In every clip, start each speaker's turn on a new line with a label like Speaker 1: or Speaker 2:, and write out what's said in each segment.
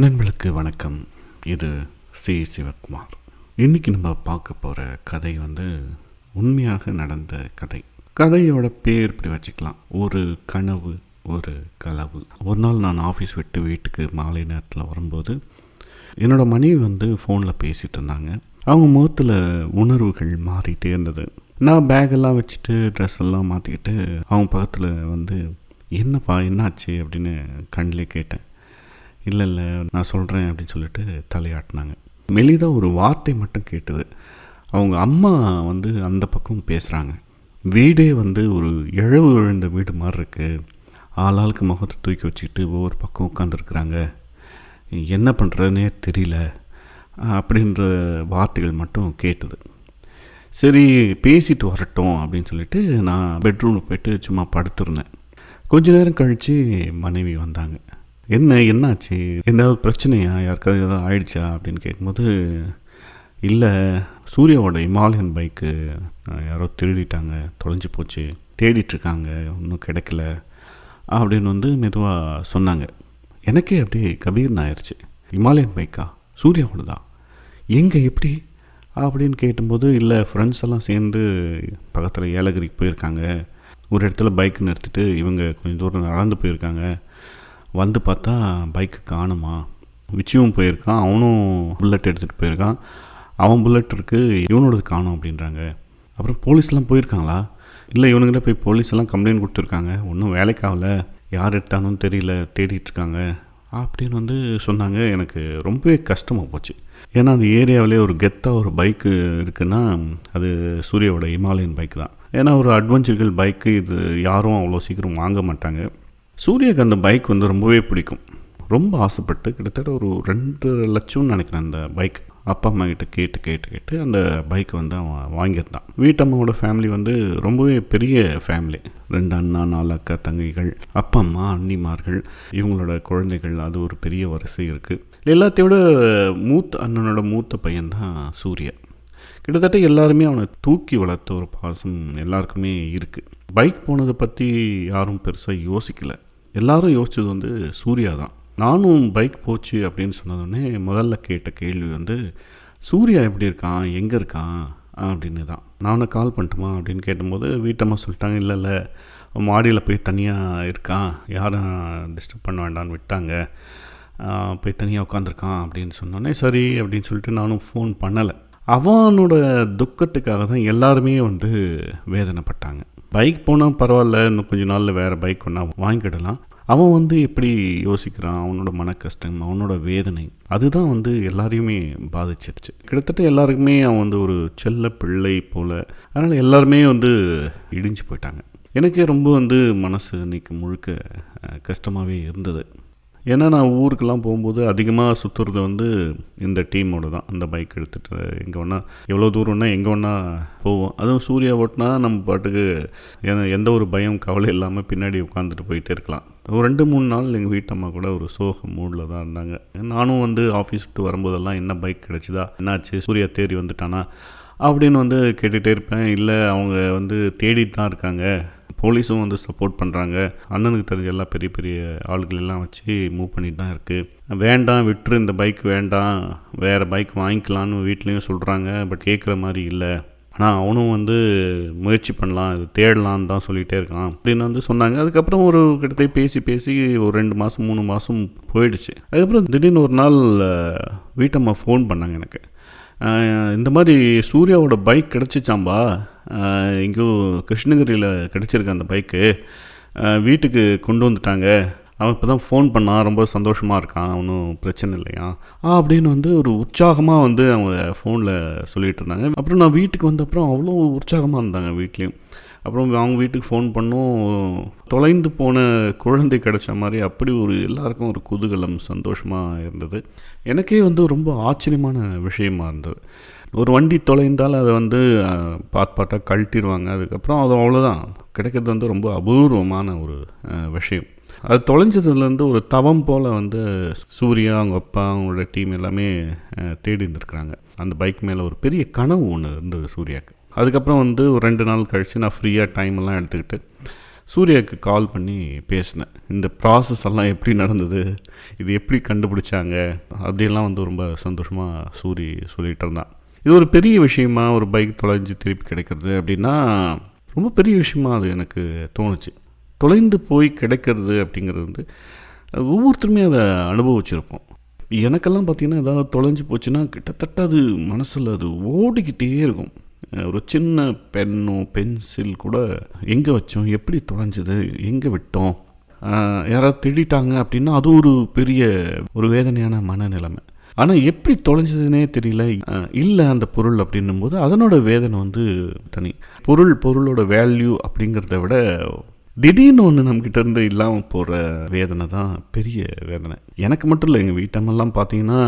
Speaker 1: நண்பர்களுக்கு வணக்கம். இது சி சிவகுமார். இன்றைக்கி நம்ம பார்க்க போகிற கதை உண்மையாக நடந்த கதை. கதையோட பேர் இப்படி வச்சுக்கலாம், ஒரு கனவு ஒரு களவு. ஒரு நாள் நான் ஆஃபீஸ் விட்டு வீட்டுக்கு மாலை நேரத்தில் வரும்போது என்னோடய மனைவி ஃபோனில் பேசிகிட்டு இருந்தாங்க. அவங்க முகத்தில் உணர்வுகள் மாறிட்டே இருந்தது. நான் பேக்கெல்லாம் வச்சுட்டு ட்ரெஸ் எல்லாம் மாற்றிக்கிட்டு அவங்க பக்கத்தில் என்னப்பா என்னாச்சு அப்படின்னு கண்ணிலே கேட்டேன். இல்லை நான் சொல்கிறேன் அப்படின்னு சொல்லிட்டு தலையாட்டினாங்க. மெலிதாக ஒரு வார்த்தை மட்டும் கேட்டது. அவங்க அம்மா அந்த பக்கம் பேசுகிறாங்க. வீடே ஒரு இழவு விழுந்த வீடு மாதிரி இருக்குது. ஆளாளுக்கு முகத்தை தூக்கி வச்சுக்கிட்டு ஒவ்வொரு பக்கம் உட்காந்துருக்குறாங்க. என்ன பண்ணுறதுனே தெரியல அப்படின்ற வார்த்தைகள் மட்டும் கேட்டது. சரி பேசிட்டு வரட்டும் அப்படின்னு சொல்லிட்டு நான் பெட்ரூமில் போய்ட்டு சும்மா படுத்துருந்தேன். கொஞ்ச நேரம் கழித்து மனைவி வந்தாங்க. என்னாச்சு, ஏதாவது பிரச்சனையா, யாருக்காவது ஏதாவது ஆயிடுச்சா அப்படின்னு கேட்கும்போது, இல்லை சூர்யாவோட இமாலயன் பைக்கு யாரோ திருடிட்டாங்க, தொலைஞ்சி போச்சு, தேடிட்டுருக்காங்க, ஒன்றும் கிடைக்கல அப்படின்னு மெதுவாக சொன்னாங்க. எனக்கே அப்படியே கபீர்னு ஆயிடுச்சு. இமாலயன் பைக்கா, சூர்யாவோட தான், எங்கே எப்படி அப்படின்னு கேட்டும்போது, இல்லை ஃப்ரெண்ட்ஸ் எல்லாம் சேர்ந்து பக்கத்தில் ஏலகிரிக்கு போயிருக்காங்க. ஒரு இடத்துல பைக் நிறுத்திட்டு இவங்க கொஞ்சம் தூரம் நடந்து போயிருக்காங்க. பார்த்தா பைக்கு காணுமா. விச்சியும் போயிருக்கான், அவனும் புல்லட் எடுத்துகிட்டு போயிருக்கான். அவன் புல்லட் இருக்குது, இவனோடது காணும் அப்படின்றாங்க. அப்புறம் போலீஸ்லாம் போயிருக்காங்களா? இல்லை இவனுங்களே போய் போலீஸெல்லாம் கம்ப்ளைண்ட் கொடுத்துருக்காங்க, ஒன்றும் வேலைக்காகல, யார் எடுத்தானும் தெரியல, தேடிட்டுருக்காங்க அப்படின்னு சொன்னாங்க. எனக்கு ரொம்பவே கஷ்டமாக போச்சு. ஏன்னா அந்த ஏரியாவிலே ஒரு கெத்தாக ஒரு பைக்கு இருக்குன்னா அது சூர்யாவோட இமாலயன் பைக்கு தான். ஏன்னா ஒரு அட்வென்ச்சர்கள் பைக்கு இது யாரும் அவ்வளோ சீக்கிரம் வாங்க மாட்டாங்க. சூர்யாவுக்கு அந்த பைக் ரொம்பவே பிடிக்கும். ரொம்ப ஆசைப்பட்டு கிட்டத்தட்ட ஒரு 2 லட்சம்னு நினைக்கிறேன் அந்த பைக். அப்பா அம்மா கிட்ட கேட்டு அந்த பைக்கை அவன் வாங்கியிருந்தான். வீட்டம்மாவோட ஃபேமிலி ரொம்பவே பெரிய ஃபேமிலி. 2 அண்ணா, 4 அக்கா தங்கைகள், அப்பா அம்மா, அண்ணிமார்கள், இவங்களோட குழந்தைகள், அது ஒரு பெரிய வரிசை இருக்குது. எல்லாத்தையோட மூத்த அண்ணனோட மூத்த பையன்தான் சூர்யா. கிட்டத்தட்ட எல்லாருமே அவனை தூக்கி வளர்த்த ஒரு பாசம் எல்லாருக்குமே இருக்குது. பைக் போனதை பற்றி யாரும் பெருசாக யோசிக்கலை. எல்லாரும் யோசித்தது சூர்யா தான். நானும் பைக் போச்சு அப்படின்னு சொன்னதுடனே முதல்ல கேட்ட கேள்வி சூர்யா எப்படி இருக்கான், எங்கே இருக்கான் அப்படின்னு தான். நானும் கால் பண்ணட்டுமா அப்படின்னு கேட்டும்போது வீட்டம்மா சொல்லிட்டாங்க, இல்லை மாடியில் போய் தனியாக இருக்கான், யாரும் டிஸ்டர்ப் பண்ண வேண்டான்னு விட்டாங்க, போய் தனியாக உட்காந்துருக்கான் அப்படின்னு சொன்னோடனே சரி அப்படின்னு சொல்லிட்டு நானும் ஃபோன் பண்ணலை. அவனோட துக்கத்துக்காக தான் எல்லாருமே வேதனைப்பட்டாங்க. பைக் போனால் பரவாயில்ல, இன்னும் கொஞ்சம் நாளில் வேறு பைக் ஒன்றா வாங்கிக்கிடலாம். அவன் எப்படி யோசிக்கிறான், அவனோட மன கஷ்டம், அவனோட வேதனை, அதுதான் எல்லாரையுமே பாதிச்சிருச்சு. கிட்டத்தட்ட எல்லாருக்குமே அவன் ஒரு செல்ல பிள்ளை போல். அதனால் எல்லாருமே இடிஞ்சு போயிட்டாங்க. எனக்கே ரொம்ப மனசு இன்னைக்கு முழுக்க கஷ்டமாகவே இருந்தது. ஏன்னா நான் ஊருக்கெல்லாம் போகும்போது அதிகமாக சுற்றுறது இந்த டீமோடு தான். அந்த பைக் எடுத்துகிட்டு எங்கே வேணா, எவ்வளோ தூரம்னா எங்கே வேணா போவோம். அதுவும் சூர்யா ஓட்டினா நம்ம பாட்டுக்கு எந்த ஒரு பயம் கவலை இல்லாமல் பின்னாடி உட்காந்துட்டு போயிட்டே இருக்கலாம். ஒரு 2-3 நாள் எங்கள் வீட்டம்மா கூட ஒரு சோக மூடில் தான் இருந்தாங்க. நானும் ஆஃபீஸ் விட்டு வரும்போதெல்லாம் என்ன பைக் கிடச்சிதா, என்னாச்சு, சூர்யா தேடி வந்துட்டானா அப்படின்னு கேட்டுகிட்டே இருப்பேன். இல்லை அவங்க தேடிட்டு தான் இருக்காங்க, போலீஸும் சப்போர்ட் பண்ணுறாங்க, அண்ணனுக்கு தெரிஞ்ச எல்லா பெரிய பெரிய ஆளுகள் எல்லாம் வச்சு மூவ் பண்ணிட்டு தான் இருக்குது, வேண்டாம் விட்டுரு, இந்த பைக் வேண்டாம், வேறு பைக் வாங்கிக்கலான்னு வீட்லேயும் சொல்கிறாங்க, பட் கேட்குற மாதிரி இல்லை, ஆனால் அவனும் முயற்சி பண்ணலாம், இது தேடலான்னு தான் சொல்லிகிட்டே இருக்கான் அப்படின்னு சொன்னாங்க. அதுக்கப்புறம் ஒரு கிட்டத்தட்ட பேசி ஒரு 2 மாதம் 3 மாதம் போயிடுச்சு. அதுக்கப்புறம் திடீர்னு ஒரு நாள் வீட்டம்மா ஃபோன் பண்ணாங்க எனக்கு. இந்த மாதிரி சூர்யாவோட பைக் கிடச்சிச்சாம்பா, எங்கேயோ கிருஷ்ணகிரியில் கிடச்சிருக்கு அந்த பைக்கு, வீட்டுக்கு கொண்டு வந்துட்டாங்க, அவன் இப்போ தான் ஃபோன் பண்ணான், ரொம்ப சந்தோஷமாக இருக்கான், ஒன்றும் பிரச்சனை இல்லையா அப்படின்னு ஒரு உற்சாகமாக அவங்க ஃபோனில் சொல்லிகிட்டு இருந்தாங்க. அப்புறம் நான் வீட்டுக்கு வந்த அப்புறம் அவ்வளோ உற்சாகமாக இருந்தாங்க வீட்லேயும். அப்புறம் அவங்க வீட்டுக்கு ஃபோன் பண்ணோம், தொலைந்து போன குழந்தை கிடைச்ச மாதிரி அப்படி எல்லாருக்கும் ஒரு குதூகலம், சந்தோஷமாக இருந்தது. எனக்கே ரொம்ப ஆச்சரியமான விஷயமா இருந்தது. ஒரு வண்டி தொலைந்தால் அதை பாட்டாக கழட்டிடுவாங்க, அதுக்கப்புறம் அது அவ்வளோதான், கிடைக்கிறது ரொம்ப அபூர்வமான ஒரு விஷயம். அது தொலைஞ்சதுலேருந்து ஒரு தவம் போல் சூர்யா, அவங்க அப்பா, அவங்களோட டீம் எல்லாமே தேடி இருந்திருக்கிறாங்க. அந்த பைக் மேலே ஒரு பெரிய கனவு ஒன்று இருந்தது சூர்யாவுக்கு. அதுக்கப்புறம் ஒரு 2 நாள் கழித்து நான் ஃப்ரீயாக டைமெல்லாம் எடுத்துக்கிட்டு சூர்யாவுக்கு கால் பண்ணி பேசினேன். இந்த ப்ராசஸ் எல்லாம் எப்படி நடந்தது, இது எப்படி கண்டுபிடிச்சாங்க அப்படியெல்லாம் வந்து ரொம்ப சந்தோஷமாக சொல்லிகிட்டு இருந்தான். இது ஒரு பெரிய விஷயமா, ஒரு பைக் தொலைஞ்சு திருப்பி கிடைக்கிறது அப்படின்னா ரொம்ப பெரிய விஷயமா அது எனக்கு தோணுச்சு. தொலைந்து போய் கிடைக்கிறது அப்படிங்கிறது வந்து ஒவ்வொருத்தருமே அதை அனுபவிச்சிருப்போம். எனக்கெல்லாம் பார்த்திங்கன்னா ஏதாவது தொலைஞ்சு போச்சுன்னா கிட்டத்தட்ட அது மனசில் அது ஓடிக்கிட்டே இருக்கும். ஒரு சின்ன பென்னோ பென்சில் கூட எங்கே வச்சோம், எப்படி தொலைஞ்சது, எங்கே விட்டோம், யாராவது திட்டாங்க அப்படின்னா அது ஒரு பெரிய ஒரு வேதனையான மனநிலைமை. ஆனால் எப்படி தொலைஞ்சதுன்னே தெரியல, இல்லை அந்த பொருள் அப்படின்னும்போது அதனோட வேதனை வந்து தனி. பொருளோட வேல்யூ அப்படிங்கிறத விட திடீர்னு ஒன்று நம்மக்கிட்ட இருந்து இல்லாமல் போகிற வேதனை தான் பெரிய வேதனை. எனக்கு மட்டும் இல்லை, எங்கள் வீட்டம்மெல்லாம் பார்த்தீங்கன்னா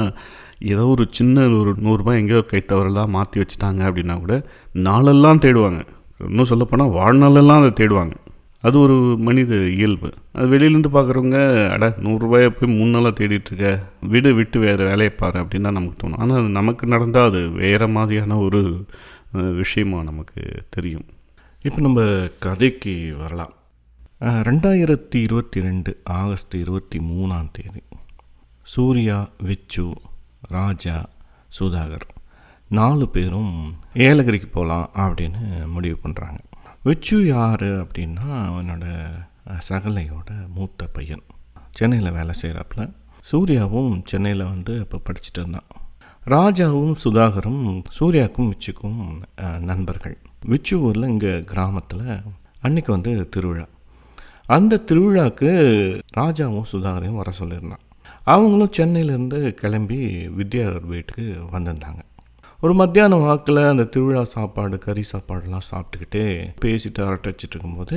Speaker 1: ஏதோ ஒரு சின்ன ஒரு 100 ரூபாய் எங்கேயோ கைத்தவரெல்லாம் மாற்றி வச்சுட்டாங்க அப்படின்னா கூட நாளெல்லாம் தேடுவாங்க. இன்னும் சொல்லப்போனால் வாழ்நாளெல்லாம் அதை தேடுவாங்க. அது ஒரு மனித இயல்பு. அது வெளியிலேருந்து பார்க்குறவங்க, அட 100 ரூபாயை போய் 3 நாளாக தேடிட்டுருக்க, விட்டு வேறு வேலையை பாரு அப்படின்னு தான் நமக்கு தோணும். ஆனால் அது நமக்கு நடந்தால் அது வேறு மாதிரியான ஒரு விஷயமாக நமக்கு தெரியும். இப்போ நம்ம கதைக்கு வரலாம். 2022 ஆகஸ்ட் 23 சூர்யா, விச்சு, ராஜா, சுதாகர் 4 பேரும் ஏலகிரிக்கு போகலாம் அப்படின்னு முடிவு பண்ணுறாங்க. விச்சு யார் அப்படின்னா அவனோட சகலையோட மூத்த பையன். சென்னையில் வேலை செய்கிறாப்புல. சூர்யாவும் சென்னையில் வந்து இப்போ படிச்சுட்டு இருந்தான். ராஜாவும் சுதாகரும் சூர்யாவுக்கும் விச்சுக்கும் நண்பர்கள். விச்சு ஊரில் இங்கே கிராமத்தில் அன்றைக்கி வந்து திருவிழா. அந்த திருவிழாவுக்கு ராஜாவும் சுதாகரையும் வர சொல்லியிருந்தான். அவங்களும் சென்னையிலேருந்து கிளம்பி வித்யாதர் வீட்டுக்கு வந்திருந்தாங்க. ஒரு மத்தியானம் வாக்கில் அந்த திருவிழா சாப்பாடு, கறி சாப்பாடுலாம் சாப்பிட்டுக்கிட்டே பேசிட்டு அரட்டச்சிட்டு இருக்கும்போது,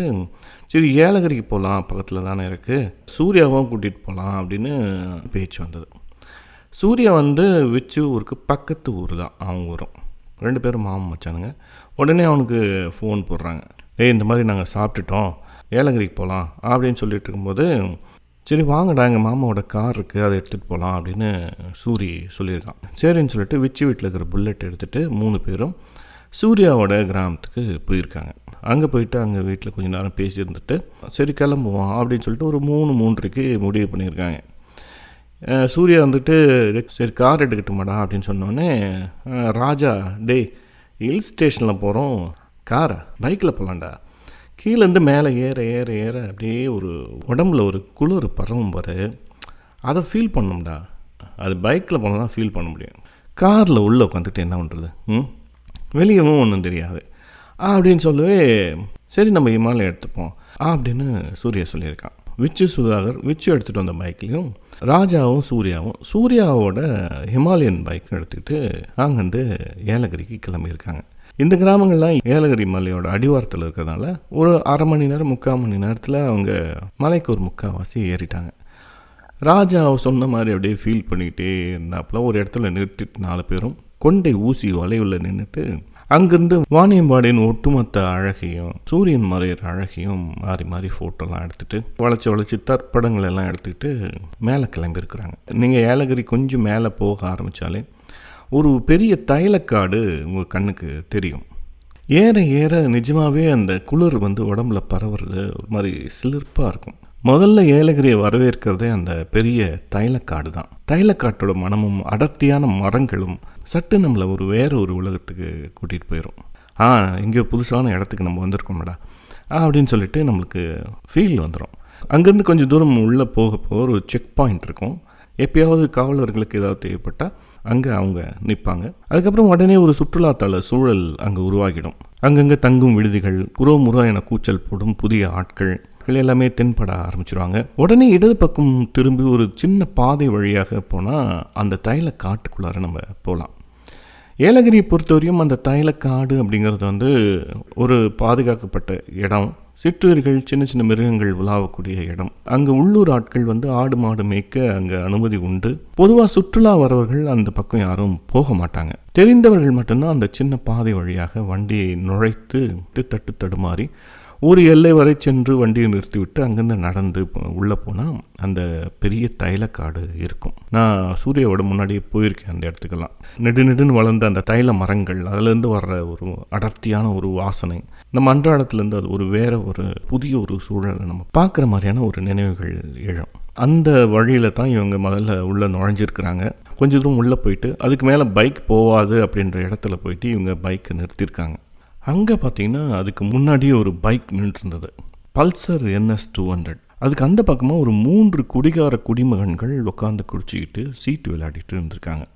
Speaker 1: சரி ஏலகிரிக்கு போகலாம், பக்கத்தில் தானே இருக்குது, சூர்யாவும் கூட்டிகிட்டு போகலாம் அப்படின்னு பேச்சு வந்தது. சூர்யா வந்து விச்சு ஊருக்கு பக்கத்து ஊர் தான் அவங்க ஊரும். 2 பேரும் மாமன் மச்சானுங்க. உடனே அவனுக்கு ஃபோன் போடுறாங்க. இந்த மாதிரி நாங்கள் சாப்பிட்டுட்டோம், ஏலகிரிக்கு போகலாம் அப்படின்னு சொல்லிட்டு இருக்கும்போது, சரி வாங்கடா, எங்கள் மாமாவோட கார் இருக்குது, அதை எடுத்துகிட்டு போகலாம் அப்படின்னு சூரி சொல்லியிருக்கான். சரின்னு சொல்லிட்டு விச்சு வீட்டில் இருக்கிற புல்லட் எடுத்துகிட்டு 3 பேரும் சூர்யாவோட கிராமத்துக்கு போயிருக்காங்க. அங்கே போயிட்டு அங்கே வீட்டில் கொஞ்சம் நேரம் பேசியிருந்துட்டு சரி கிளம்புவோம் அப்படின்னு சொல்லிட்டு ஒரு 3-3:30 முடிவு பண்ணியிருக்காங்க. சூர்யா வந்துட்டு சரி கார் எடுக்கட்டுமாடா அப்படின்னு சொன்னோடனே ராஜா, ஹில் ஸ்டேஷனில் போகிறோம், காரை பைக்கில் போகலான்டா, கீழேருந்து மேலே ஏற ஏற ஏற அப்படியே ஒரு உடம்புல ஒரு குளிர் பரவும் பாரு, அதை ஃபீல் பண்ணோம்டா, அது பைக்கில் போனால் தான் ஃபீல் பண்ண முடியும், காரில் உள்ளே உட்காந்துட்டு என்ன பண்ணுறது, வெளியவும் ஒன்றும் தெரியாது அப்படின்னு சொல்லவே சரி நம்ம இமாலயம் எடுத்துப்போம் அப்படின்னு சூர்யா சொல்லியிருக்கான். விச்சு சுதாகர் விச்சு எடுத்துகிட்டு வந்த பைக்லேயும் ராஜாவும் சூர்யாவோட ஹிமாலயன் பைக்கும் எடுத்துக்கிட்டு அங்கேருந்து ஏலகிரிக்கு கிளம்பியிருக்காங்க. இந்த கிராமங்கள்லாம் ஏலகிரி மலையோட அடிவாரத்தில் இருக்கிறதுனால ஒரு 1/2 மணி நேரம் 3/4 மணி நேரத்தில் அவங்க மலைக்கு ஒரு 3/4 ஏறிட்டாங்க. ராஜா சொன்ன மாதிரி அப்படியே ஃபீல் பண்ணிக்கிட்டே இருந்தாப்புல ஒரு இடத்துல நிறுத்திட்டு 4 பேரும் கொண்டை ஊசி வளைவில் நின்றுட்டு அங்கேருந்து வாணியம்பாடியின் ஒட்டுமொத்த அழகையும் சூரியன் மறையிற அழகையும் மாறி மாறி ஃபோட்டோலாம் எடுத்துகிட்டு வளைச்சி தற்படங்கள் எல்லாம் எடுத்துக்கிட்டு மேலே கிளம்பியிருக்கிறாங்க. நீங்கள் ஏலகிரி கொஞ்சம் மேலே போக ஆரம்பித்தாலே ஒரு பெரிய தைலக்காடு உங்கள் கண்ணுக்கு தெரியும். ஏற ஏற நிஜமாகவே அந்த குளிர் வந்து உடம்புல பரவுறது ஒரு மாதிரி சிலிர்ப்பாக இருக்கும். முதல்ல ஏலகிரியை வரவேற்கிறதே அந்த பெரிய தைலக்காடு தான். தைலக்காட்டோட மனமும் அடர்த்தியான மரங்களும் சட்டு நம்மளை வேறு ஒரு உலகத்துக்கு கூட்டிகிட்டு போயிடும். எங்கேயோ புதுசான இடத்துக்கு நம்ம வந்திருக்கோம்டா அப்படின்னு சொல்லிட்டு நம்மளுக்கு ஃபீல் வந்துடும். அங்கேருந்து கொஞ்சம் தூரம் உள்ளே போக ஒரு செக் பாயிண்ட் இருக்கும். எப்பயாவது காவலர்களுக்கு ஏதாவது தேவைப்பட்டால் அங்கே அவங்க நிற்பாங்க. அதுக்கப்புறம் உடனே ஒரு சுற்றுலாத்தல சூழல் அங்கே உருவாகிடும். அங்கங்கே தங்கும் விடுதிகள், முறா என கூச்சல் போடும் புதிய ஆட்கள் எல்லாமே தென்பட ஆரம்பிச்சிடுவாங்க. உடனே இடது பக்கம் திரும்பி ஒரு சின்ன பாதை வழியாக போனால் அந்த தைல காட்டுக்குள்ளார நம்ம போகலாம். ஏலகிரியை பொறுத்தவரையும் அந்த தைலக்காடு அப்படிங்கிறது வந்து ஒரு பாதுகாக்கப்பட்ட இடம். சிற்றுயிர்கள், சின்ன சின்ன மிருகங்கள் உலாவக்கூடிய இடம். அங்கே உள்ளூர் ஆட்கள் வந்து ஆடு மாடு மேய்க்க அங்கே அனுமதி உண்டு. பொதுவாக சுற்றுலா வரவர்கள் அந்த பக்கம் யாரும் போக மாட்டாங்க. தெரிந்தவர்கள் மட்டும்தான் அந்த சின்ன பாதை வழியாக வண்டியை நுழைத்து தட்டு தடுமாறி
Speaker 2: ஒரு எல்லை வரை சென்று வண்டியை நிறுத்திவிட்டு அங்கேருந்து நடந்து உள்ளே போனால் அந்த பெரிய தைலக்காடு இருக்கும். நான் சூர்யாவோட முன்னாடியே போயிருக்கேன் அந்த இடத்துக்கெல்லாம். நெடுன்னு வளர்ந்த அந்த தைல மரங்கள், அதுலேருந்து வர்ற ஒரு அடர்த்தியான ஒரு வாசனை, நம்ம அன்றாடத்துலேருந்து அது ஒரு வேற ஒரு புதிய ஒரு சூழலை நம்ம பார்க்குற மாதிரியான ஒரு நினைவுகள் எழும். அந்த வழியில் தான் இவங்க முதல்ல உள்ளே நுழைஞ்சிருக்கிறாங்க. கொஞ்சம் தூரம் உள்ளே போயிட்டு அதுக்கு மேலே பைக் போகாது அப்படின்ற இடத்துல போயிட்டு இவங்க பைக்கை நிறுத்தியிருக்காங்க. அங்கே பார்த்தீங்கன்னா அதுக்கு முன்னாடியே ஒரு பைக் நின்றுருந்தது, பல்சர் NS 200. அதுக்கு அந்த பக்கமாக ஒரு 3 குடிகார குடிமகன்கள் உட்காந்து குடிச்சிக்கிட்டு சீட்டு விளையாடிட்டு இருந்திருக்காங்க.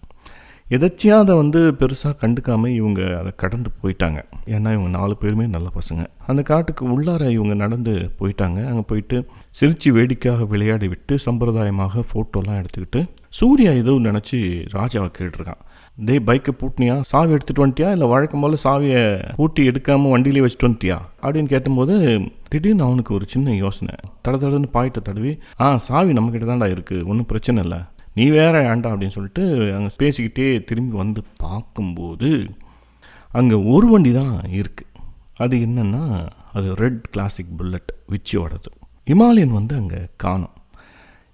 Speaker 2: எதாச்சியாக அதை பெருசாக கண்டுக்காமல் இவங்க அதை கடந்து போயிட்டாங்க. ஏன்னா இவங்க 4 பேருமே நல்ல பசங்க. அந்த காட்டுக்கு உள்ளார இவங்க நடந்து போயிட்டாங்க. அங்கே போயிட்டு சிரித்து வேடிக்கையாக விளையாடி விட்டு சம்பிரதாயமாக ஃபோட்டோலாம் எடுத்துக்கிட்டு சூர்யா ஏதோ நினச்சி ராஜாவை கேட்டுருக்கான். பைக்கை பூட்டினியா, சாவி எடுத்துகிட்டு வந்துட்டியா, இல்லை வழக்கம் போல் சாவியை பூட்டி எடுக்காமல் வண்டியிலே வச்சுட்டு வந்துட்டியா அப்படின்னு கேட்டும்போது திடீர்னு அவனுக்கு ஒரு சின்ன யோசனை. தடன்னு பாயிட்ட தடவி, சாவி நம்மக்கிட்ட தான்டா இருக்குது, ஒன்றும் பிரச்சனை இல்லை, நீ வேற ஏன்டா அப்படின்னு சொல்லிட்டு அங்கே பேசிக்கிட்டே திரும்பி வந்து பார்க்கும்போது அங்கே ஒரு வண்டி தான் இருக்குது. அது என்னென்னா அது ரெட் கிளாசிக் புல்லட் விச்சியோடது. ஹிமாலயன் அங்கே காணோம்.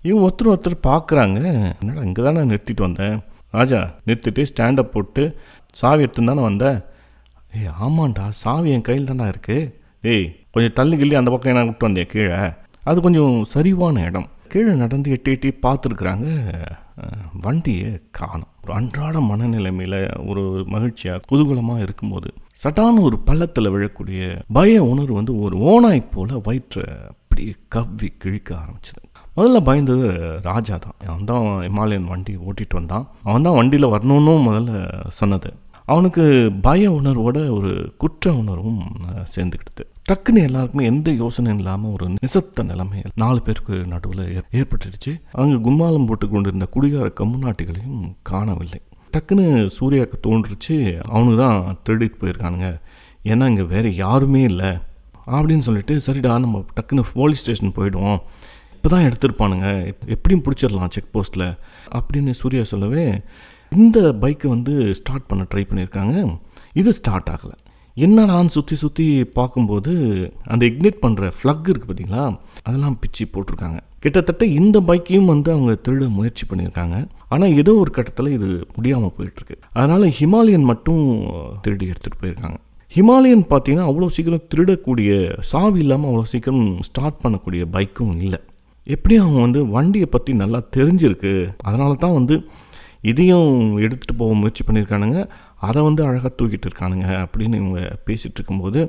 Speaker 2: இவங்க ஒருத்தர் பார்க்குறாங்க, என்னடா இங்கே தானே நிறுத்திட்டு வந்தேன், ராஜா நிறுத்திட்டு ஸ்டாண்டப் போட்டு சாவி எடுத்துன்னு தானே வந்தேன். ஆமாண்டா, சாவி என் கையில் தான்டா இருக்குது. கொஞ்சம் தள்ளி கிள்ளி அந்த பக்கம் என்ன விட்டு வந்தேன் கீழே, அது கொஞ்சம் சரிவான இடம். கீழே நடந்து எட்டி பார்த்துருக்குறாங்க, வண்டியை காணோம். ஒரு அன்றாட மனநிலைமையில் ஒரு மகிழ்ச்சியாக குதூகலமாக இருக்கும்போது சட்டான ஒரு பள்ளத்தில் விழக்கூடிய பய உணர்வு ஒரு ஓனாய் போல் வயிற்றை அப்படி கவ்வி கிழிக்க ஆரம்பிச்சது. முதல்ல பயந்தது ராஜா தான். அவன் தான் ஹிமாலயன் வண்டி ஓட்டிகிட்டு வந்தான். அவன் தான் வண்டியில் வரணுன்னு முதல்ல சொன்னது. அவனுக்கு பய உணர்வோட ஒரு குற்ற உணர்வும் சேர்ந்துக்கிடுது. டக்குன்னு எல்லாருக்குமே எந்த யோசனையும் இல்லாமல் ஒரு நிசப்த நிலைமை 4 பேருக்கு நடுவில் ஏற்பட்டுடுச்சு. அங்கே கும்மாலம் போட்டு கொண்டிருந்த குடிகார கம்முநாட்டிகளையும் காணவில்லை. டக்குன்னு சூர்யாவுக்கு தோன்றுச்சு, அவனுக்கு தான் திருடிட்டு போயிருக்கானுங்க, ஏன்னா இங்கே வேறு யாருமே இல்லை அப்படின்னு சொல்லிட்டு, சரிடா நம்ம டக்குன்னு போலீஸ் ஸ்டேஷன் போயிடுவோம், இப்போ தான் எடுத்துருப்பானுங்க, எப்படியும் பிடிச்சிடலாம் செக் போஸ்ட்டில் அப்படின்னு சூர்யா சொல்லவே இந்த பைக்கை ஸ்டார்ட் பண்ண ட்ரை பண்ணியிருக்காங்க. இது ஸ்டார்ட் ஆகலை. என்னடான்னு சுற்றி பார்க்கும்போது அந்த இக்னிட் பண்ணுற ஃப்ளக் இருக்குது பார்த்தீங்களா, அதெல்லாம் பிச்சு போட்டிருக்காங்க. கிட்டத்தட்ட இந்த பைக்கையும் அவங்க திருட முயற்சி பண்ணியிருக்காங்க. ஆனால் ஏதோ ஒரு கட்டத்தில் இது முடியாமல் போயிட்டுருக்கு. அதனால் ஹிமாலயன் மட்டும் திருடி எடுத்துகிட்டு போயிருக்காங்க. ஹிமாலயன் பார்த்தீங்கன்னா அவ்வளோ சீக்கிரம் திருடக்கூடிய, சாவி இல்லாமல் அவ்வளோ சீக்கிரம் ஸ்டார்ட் பண்ணக்கூடிய பைக்கும் இல்லை. எப்படியும் அவங்க வண்டியை பற்றி நல்லா தெரிஞ்சிருக்கு, அதனால தான் இதையும் எடுத்துகிட்டு போக முயற்சி பண்ணியிருக்கானுங்க, அதை அழகாக தூக்கிட்டு இருக்கானுங்க அப்படின்னு இவங்க பேசிகிட்டு இருக்கும்போது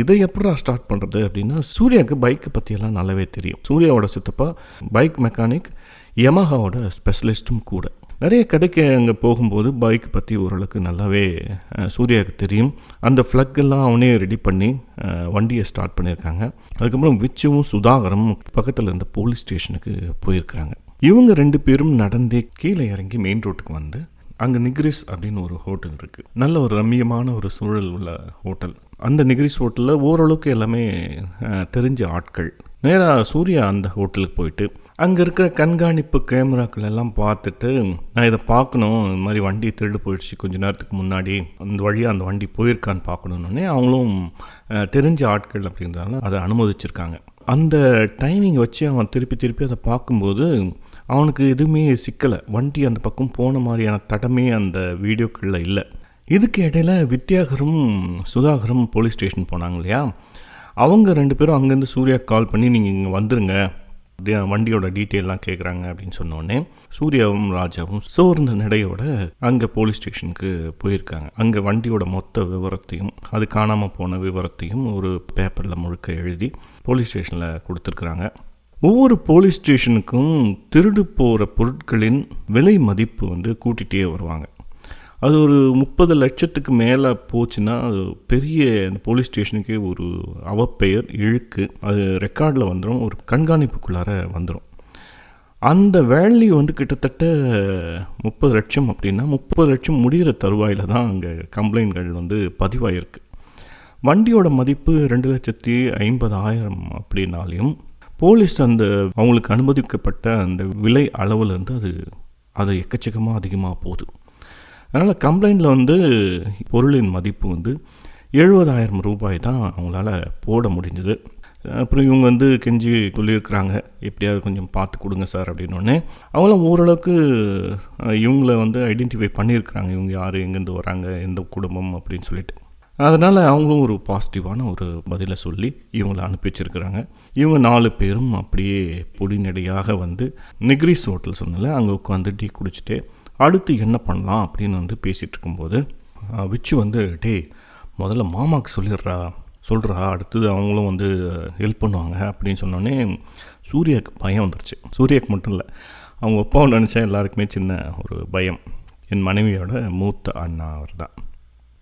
Speaker 2: இதை எப்படா ஸ்டார்ட் பண்ணுறது அப்படின்னா, சூர்யாவுக்கு பைக்கை பற்றியெல்லாம் நல்லாவே தெரியும். சூர்யாவோட சித்தப்பா பைக் மெக்கானிக், யமஹாவோட ஸ்பெஷலிஸ்ட்டும் கூட. நிறைய கடைக்கு அங்கே போகும்போது பைக் பற்றி ஓரளவுக்கு நல்லாவே சூர்யாவுக்கு தெரியும். அந்த ஃப்ளக்கெல்லாம் அவனே ரெடி பண்ணி வண்டியை ஸ்டார்ட் பண்ணியிருக்காங்க. அதுக்கப்புறம் விச்சுவும் சுதாகரமும் பக்கத்தில் இருந்த போலீஸ் ஸ்டேஷனுக்கு போயிருக்கிறாங்க. இவங்க 2 பேரும் நடந்தே கீழே இறங்கி மெயின் ரோட்டுக்கு அங்கே நிக்ரிஸ் அப்படின்னு ஒரு ஹோட்டல் இருக்குது. நல்ல ஒரு ரம்மியமான ஒரு சூழல் உள்ள ஹோட்டல். அந்த நிக்ரிஸ் ஹோட்டலில் ஓரளவுக்கு எல்லாமே தெரிஞ்ச ஆட்கள். நேராக சூர்யா அந்த ஹோட்டலுக்கு போயிட்டு அங்கே இருக்கிற கண்காணிப்பு கேமராக்கள் எல்லாம் பார்த்துட்டு, நான் இதை பார்க்கணும், இந்த மாதிரி வண்டி திருடு போயிடுச்சு கொஞ்ச நேரத்துக்கு முன்னாடி, அந்த வழியாக அந்த வண்டி போயிருக்கான்னு பார்க்கணுன்னே அவங்களும் தெரிஞ்ச ஆட்கள் அப்படின்றதால அதை அனுமதிச்சிருக்காங்க. அந்த டைமிங் வச்சு அவன் திருப்பி அதை பார்க்கும்போது அவனுக்கு எதுவுமே சிக்கலை. வண்டி அந்த பக்கம் போன மாதிரியான தடமே அந்த வீடியோக்களில் இல்லை. இதுக்கு இடையில வித்யாகரும் சுதாகரும் போலீஸ் ஸ்டேஷன் போனாங்க இல்லையா, அவங்க 2 பேரும் அங்கேருந்து சூர்யா கால் பண்ணி நீங்கள் இங்கே வந்துருங்க, வண்டியோட டீட்டெயிலாம் கேட்குறாங்க அப்படின்னு சொன்னோடனே சூர்யாவும் ராஜாவும் சோர்ந்த நடையோட அங்கே போலீஸ் ஸ்டேஷனுக்கு போயிருக்காங்க. அங்கே வண்டியோட மொத்த விவரத்தையும் அது காணாமல் போன விவரத்தையும் ஒரு பேப்பரில் முழுக்க எழுதி போலீஸ் ஸ்டேஷனில் கொடுத்துருக்குறாங்க. ஒவ்வொரு போலீஸ் ஸ்டேஷனுக்கும் திருடு போகிற பொருட்களின் விலை மதிப்பு கூட்டிகிட்டே வருவாங்க. அது ஒரு 30 லட்சத்துக்கு மேலே போச்சுன்னா அது பெரிய அந்த போலீஸ் ஸ்டேஷனுக்கே ஒரு அவப்பெயர் இழுக்கு. அது ரெக்கார்டில் வந்துடும், ஒரு கண்காணிப்புக்குள்ளார வந்துடும். அந்த வேல்யூ கிட்டத்தட்ட 30 லட்சம் அப்படின்னா 30 லட்சம் முடிகிற தருவாயில் தான் அங்கே கம்ப்ளைண்ட்கள் பதிவாயிருக்கு. வண்டியோட மதிப்பு 2,50,000 அப்படின்னாலையும் போலீஸ் அந்த அவங்களுக்கு அனுமதிக்கப்பட்ட அந்த விலை அளவுலேருந்து அது எக்கச்சக்கமாக அதிகமாக போகுது. அதனால் கம்ப்ளைண்டில் பொருளின் மதிப்பு 70,000 ரூபாய் தான் அவங்களால போட முடிஞ்சது. அப்புறம் இவங்க வந்து கெஞ்சி சொல்லியிருக்கிறாங்க, எப்படியாவது கொஞ்சம் பார்த்து கொடுங்க சார் அப்படின்னோடனே அவங்களாம் ஓரளவுக்கு இவங்கள வந்து ஐடென்டிஃபை பண்ணியிருக்கிறாங்க, இவங்க யார், எங்கேருந்து வராங்க, எந்த குடும்பம் அப்படின்னு சொல்லிட்டு. அதனால் அவங்களும் ஒரு பாசிட்டிவான ஒரு பதிலை சொல்லி இவங்களை அனுப்பி வச்சுருக்கிறாங்க. இவங்க 4 பேரும் அப்படியே பொடிநடையாக வந்து நெக்ரிஸ் ஹோட்டல் சொன்னல அங்கே உட்காந்து டீ குடிச்சிட்டு அடுத்து என்ன பண்ணலாம் அப்படின்னு வந்து பேசிகிட்டு இருக்கும்போது விச்சு வந்து, டே முதல்ல மாமாவுக்கு சொல்கிறா அடுத்தது அவங்களும் வந்து ஹெல்ப் பண்ணுவாங்க அப்படின்னு சொன்னோடனே சூர்யாவுக்கு பயம் வந்துருச்சு. சூர்யாவுக்கு மட்டும் இல்லை, அவங்க அப்பாவை நினச்சா எல்லாருக்குமே சின்ன ஒரு பயம். என் மனைவியோட மூத்த அண்ணா அவர் தான்.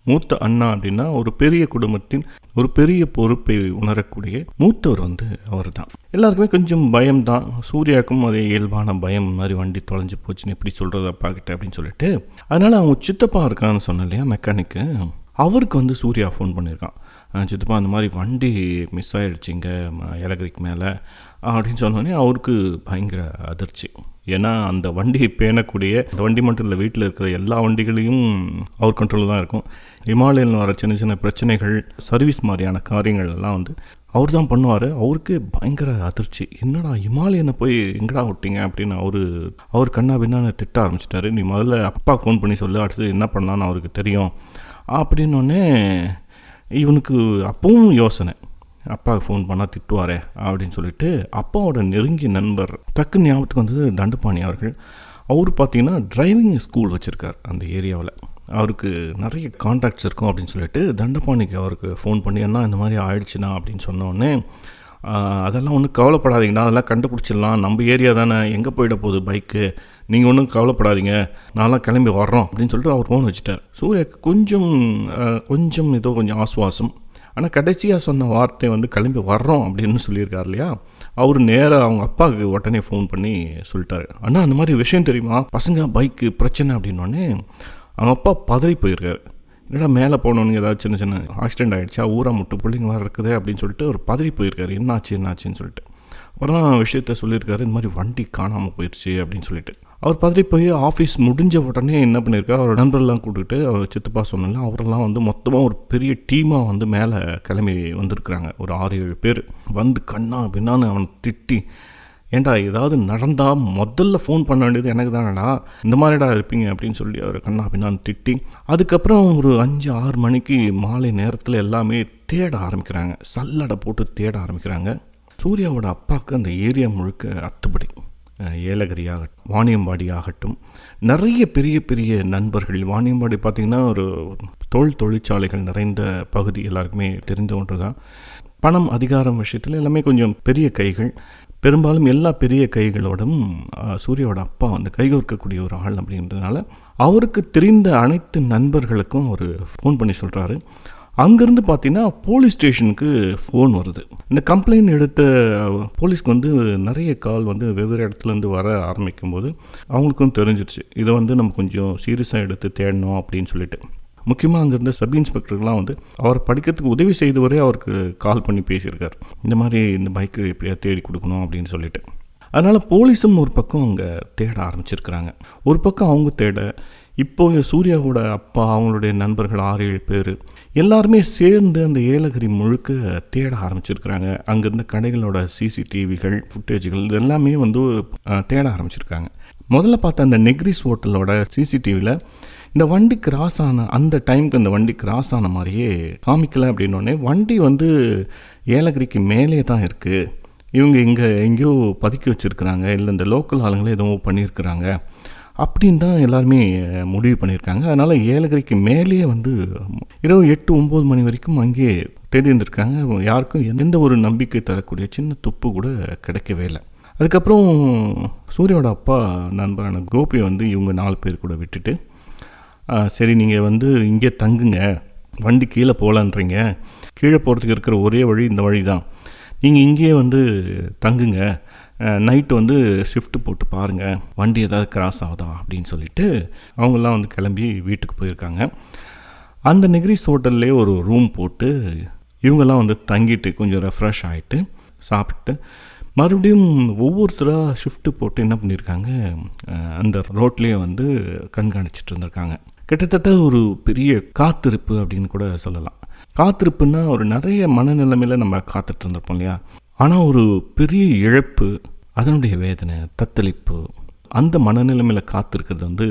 Speaker 2: மூத்த அண்ணா அப்படின்னா ஒரு பெரிய குடும்பத்தின் ஒரு பெரிய பொறுப்பை உணரக்கூடிய மூத்தவர் வந்து அவர் தான். எல்லாருக்குமே கொஞ்சம் பயம்தான். சூர்யாவுக்கும் அதே இயல்பான பயம், மாதிரி வண்டி தொலைஞ்சு போச்சுன்னு எப்படி சொல்கிறது அப்பா கிட்ட அப்படின்னு சொல்லிட்டு. அதனால் அவங்க சித்தப்பா இருக்கான்னு சொன்னேன் இல்லையா, மெக்கானிக்கு, அவருக்கு வந்து சூர்யா ஃபோன் பண்ணியிருக்கான். சித்தப்பா அந்த மாதிரி வண்டி மிஸ் ஆகிடுச்சிங்க ஏலகிரிக்கு மேலே அப்படின்னு சொன்னோடனே அவருக்கு பயங்கர அதிர்ச்சி. ஏன்னா அந்த வண்டியை பேணக்கூடிய, அந்த வண்டி மட்டும் இல்லை, வீட்டில் இருக்கிற எல்லா வண்டிகளையும் அவர் கண்ட்ரோலில் தான் இருக்கும். இமாலயில் வர சின்ன சின்ன பிரச்சனைகள், சர்வீஸ் மாதிரியான காரியங்கள் எல்லாம் வந்து அவர் தான் பண்ணுவார். அவருக்கு பயங்கர அதிர்ச்சி. என்னடா இமாலயனை போய் எங்கடா விட்டீங்க அப்படின்னு அவர் கண்ணா பின்னான்னு திட்ட ஆரம்பிச்சிட்டாரு. நீ முதல்ல அப்பா ஃபோன் பண்ணி சொல்லு, அடுத்து என்ன பண்ணலான்னு அவருக்கு தெரியும் அப்படின்னோடனே இவனுக்கு அப்பவும் யோசனை, அப்பாவுக்கு ஃபோன் பண்ணால் திட்டுவாரே அப்படின்னு சொல்லிட்டு அப்பாவோட நெருங்கிய நண்பர் டக்குன்னு ஞாபகத்துக்கு வந்தது தண்டபாணி அவர்கள். அவர் பார்த்திங்கன்னா டிரைவிங் ஸ்கூல் வச்சுருக்கார் அந்த ஏரியாவில். அவருக்கு நிறைய கான்டாக்ட்ஸ் இருக்கும் அப்படின்னு சொல்லிட்டு தண்டபாணிக்கு அவருக்கு ஃபோன் பண்ணி, என்ன இந்த மாதிரி ஆயிடுச்சுனா அப்படின்னு சொன்னோடனே, அதெல்லாம் ஒன்றும் கவலைப்படாதீங்கண்ணா, அதெல்லாம் கண்டுபிடிச்சிடலாம், நம்ம ஏரியா தானே, எங்கே போயிட போகுது பைக்கு, நீங்கள் ஒன்றும் கவலைப்படாதீங்க, நான்லாம் கிளம்பி வர்றோம் அப்படின்னு சொல்லிட்டு அவர் ஃபோன் வச்சுட்டார். சூர்யாவுக்கு கொஞ்சம் ஏதோ கொஞ்சம் ஆசுவாசம். ஆனால் கடைசியாக சொன்ன வார்த்தை வந்து கிளம்பி வர்றோம் அப்படின்னு சொல்லியிருக்கார் இல்லையா, அவர் நேராக அவங்க அப்பாவுக்கு உடனே ஃபோன் பண்ணி சொல்லிட்டாரு, அண்ணா அந்த மாதிரி விஷயம் தெரியுமா, பசங்க பைக்கு பிரச்சனை அப்படின்னோடனே அவங்க அப்பா பதறி போயிருக்காரு. என்னடா மேலே போனவனுங்க ஏதாவது சின்ன சின்ன ஆக்சிடென்ட் ஆகிடுச்சா, ஊரா முட்டு பிள்ளைங்க வர இருக்குது அப்படின்னு சொல்லிட்டு அவர் பதறி போயிருக்காரு. என்னாச்சுன்னு சொல்லிட்டு அப்புறம் விஷயத்த சொல்லியிருக்காரு, இந்த மாதிரி வண்டி காணாமல் போயிடுச்சு அப்படின்னு சொல்லிட்டு. அவர் பதறி போய் ஆஃபீஸ் முடிஞ்ச உடனே என்ன பண்ணியிருக்காரு, அவர் நண்பர்லாம் கூப்பிட்டுட்டு, அவர் சித்தப்பா சொன்னால அவரெல்லாம் வந்து மொத்தமாக ஒரு பெரிய டீமாக வந்து மேலே கிளம்பி வந்திருக்கிறாங்க. ஒரு 6-7 பேர் வந்து கண்ணா பின்னான்னு அவன் திட்டி, ஏன்டா ஏதாவது நடந்தால் முதல்ல ஃபோன் பண்ண வேண்டியது எனக்கு தானடா, இந்த மாதிரிடா இருப்பீங்க அப்படின்னு சொல்லி அவர் கண்ணா பின்னான்னு திட்டி, அதுக்கப்புறம் ஒரு 5-6 மணிக்கு மாலை நேரத்தில் எல்லாமே தேட ஆரம்பிக்கிறாங்க. சல்லடை போட்டு தேட ஆரம்பிக்கிறாங்க. சூர்யாவோட அப்பாவுக்கு அந்த ஏரியா முழுக்க அத்துப்படி. ஏலகிரி ஆகட்டும், வாணியம்பாடி ஆகட்டும், நிறைய பெரிய பெரிய நண்பர்கள். வாணியம்பாடி பார்த்திங்கன்னா ஒரு தொழிற்சாலைகள் நிறைந்த பகுதி, எல்லாருக்குமே தெரிந்த ஒன்று தான். பணம் அதிகாரம் விஷயத்தில் எல்லாமே கொஞ்சம் பெரிய கைகள். பெரும்பாலும் எல்லா பெரிய கைகளோடும் சூர்யாவோட அப்பா வந்து கைகோர்க்கக்கூடிய ஒரு ஆள் அப்படின்றதுனால அவருக்கு தெரிந்த அனைத்து நண்பர்களுக்கும் அவர் ஃபோன் பண்ணி சொல்கிறாரு. அங்கேருந்து பார்த்தீங்கன்னா போலீஸ் ஸ்டேஷனுக்கு ஃபோன் வருது. இந்த கம்ப்ளைண்ட் எடுத்த போலீஸ்க்கு வந்து நிறைய கால் வந்து வெவ்வேறு இடத்துலேருந்து வர ஆரம்பிக்கும் போது அவங்களுக்கும் தெரிஞ்சிருச்சு, இதை வந்து நம்ம கொஞ்சம் சீரியஸாக எடுத்து தேடணும் அப்படின்னு சொல்லிட்டு. முக்கியமாக அங்கே இருந்த சப் இன்ஸ்பெக்டர்லாம் வந்து அவர் படிக்கிறதுக்கு உதவி செய்து வரை அவருக்கு கால் பண்ணி பேசியிருக்கார், இந்த மாதிரி இந்த பைக்கு எப்படியா தேடி கொடுக்கணும் அப்படின்னு சொல்லிட்டு. அதனால் போலீஸும் ஒரு பக்கம் அங்கே தேட ஆரம்பிச்சிருக்கிறாங்க. ஒரு பக்கம் அவங்க தேட, இப்போ சூர்யாவோட அப்பா, அவங்களுடைய நண்பர்கள் 6-7 பேர் எல்லாருமே சேர்ந்து அந்த ஏலகிரி முழுக்க தேட ஆரம்பிச்சிருக்கிறாங்க. அங்கேருந்த கடைகளோட சிசிடிவிகள், ஃபுட்டேஜுகள் இது எல்லாமே வந்து தேட ஆரம்பிச்சிருக்காங்க. முதல்ல பார்த்த அந்த நெக்ரிஸ் ஹோட்டலோட சிசிடிவியில் இந்த வண்டி கிராஸ் ஆன அந்த டைமுக்கு அந்த வண்டி கிராஸ் ஆன மாதிரியே காமிக்கலை. அப்படின்னோடனே வண்டி வந்து ஏலகிரிக்கு மேலே தான் இருக்குது, இவங்க இங்கே எங்கேயோ பதுக்கி வச்சுருக்கிறாங்க, இல்லை இந்த லோக்கல் ஆளுங்களே எதுவும் பண்ணியிருக்கிறாங்க அப்படின்னு தான் எல்லாருமே முடிவு பண்ணியிருக்காங்க. அதனால் ஏலகிரிக்கு மேலேயே வந்து இரவு 8-9 மணி வரைக்கும் அங்கேயே தேடி இருந்திருக்காங்க. யாருக்கும் எந்த ஒரு நம்பிக்கை தரக்கூடிய சின்ன துப்பு கூட கிடைக்கவே இல்லை. அதுக்கப்புறம் சூர்யாவோட அப்பா நண்பரான கோபியை வந்து இவங்க 4 பேர் கூட விட்டுட்டு, சரி நீங்கள் வந்து இங்கே தங்குங்க, வண்டி கீழே போகலான்றீங்க, கீழே போகிறதுக்கு இருக்கிற ஒரே வழி இந்த வழி தான், நீங்கள் இங்கேயே வந்து தங்குங்க, நைட்டு வந்து ஷிஃப்ட்டு போட்டு பாருங்கள், வண்டி ஏதாவது கிராஸ் ஆகுதா அப்படின்னு சொல்லிட்டு அவங்கெல்லாம் வந்து கிளம்பி வீட்டுக்கு போயிருக்காங்க. அந்த நெக்ரிஸ் ஹோட்டல்லே ஒரு ரூம் போட்டு இவங்கெல்லாம் வந்து தங்கிட்டு கொஞ்சம் ரெஃப்ரெஷ் ஆகிட்டு சாப்பிட்டு மறுபடியும் ஒவ்வொருத்தராக ஷிஃப்ட்டு போட்டு என்ன பண்ணியிருக்காங்க, அந்த ரோட்லேயே வந்து கண்காணிச்சிட்டு இருந்திருக்காங்க. கிட்டத்தட்ட ஒரு பெரிய காத்திருப்பு அப்படின்னு கூட சொல்லலாம். காத்திருப்புன்னா ஒரு நிறைய மனநிலைமையில் நம்ம காத்துட்டு இருந்திருப்போம் இல்லையா. ஆனால் ஒரு பெரிய இழப்பு, அதனுடைய வேதனை, தத்தளிப்பு, அந்த மனநிலைமையில் காத்திருக்கிறது வந்து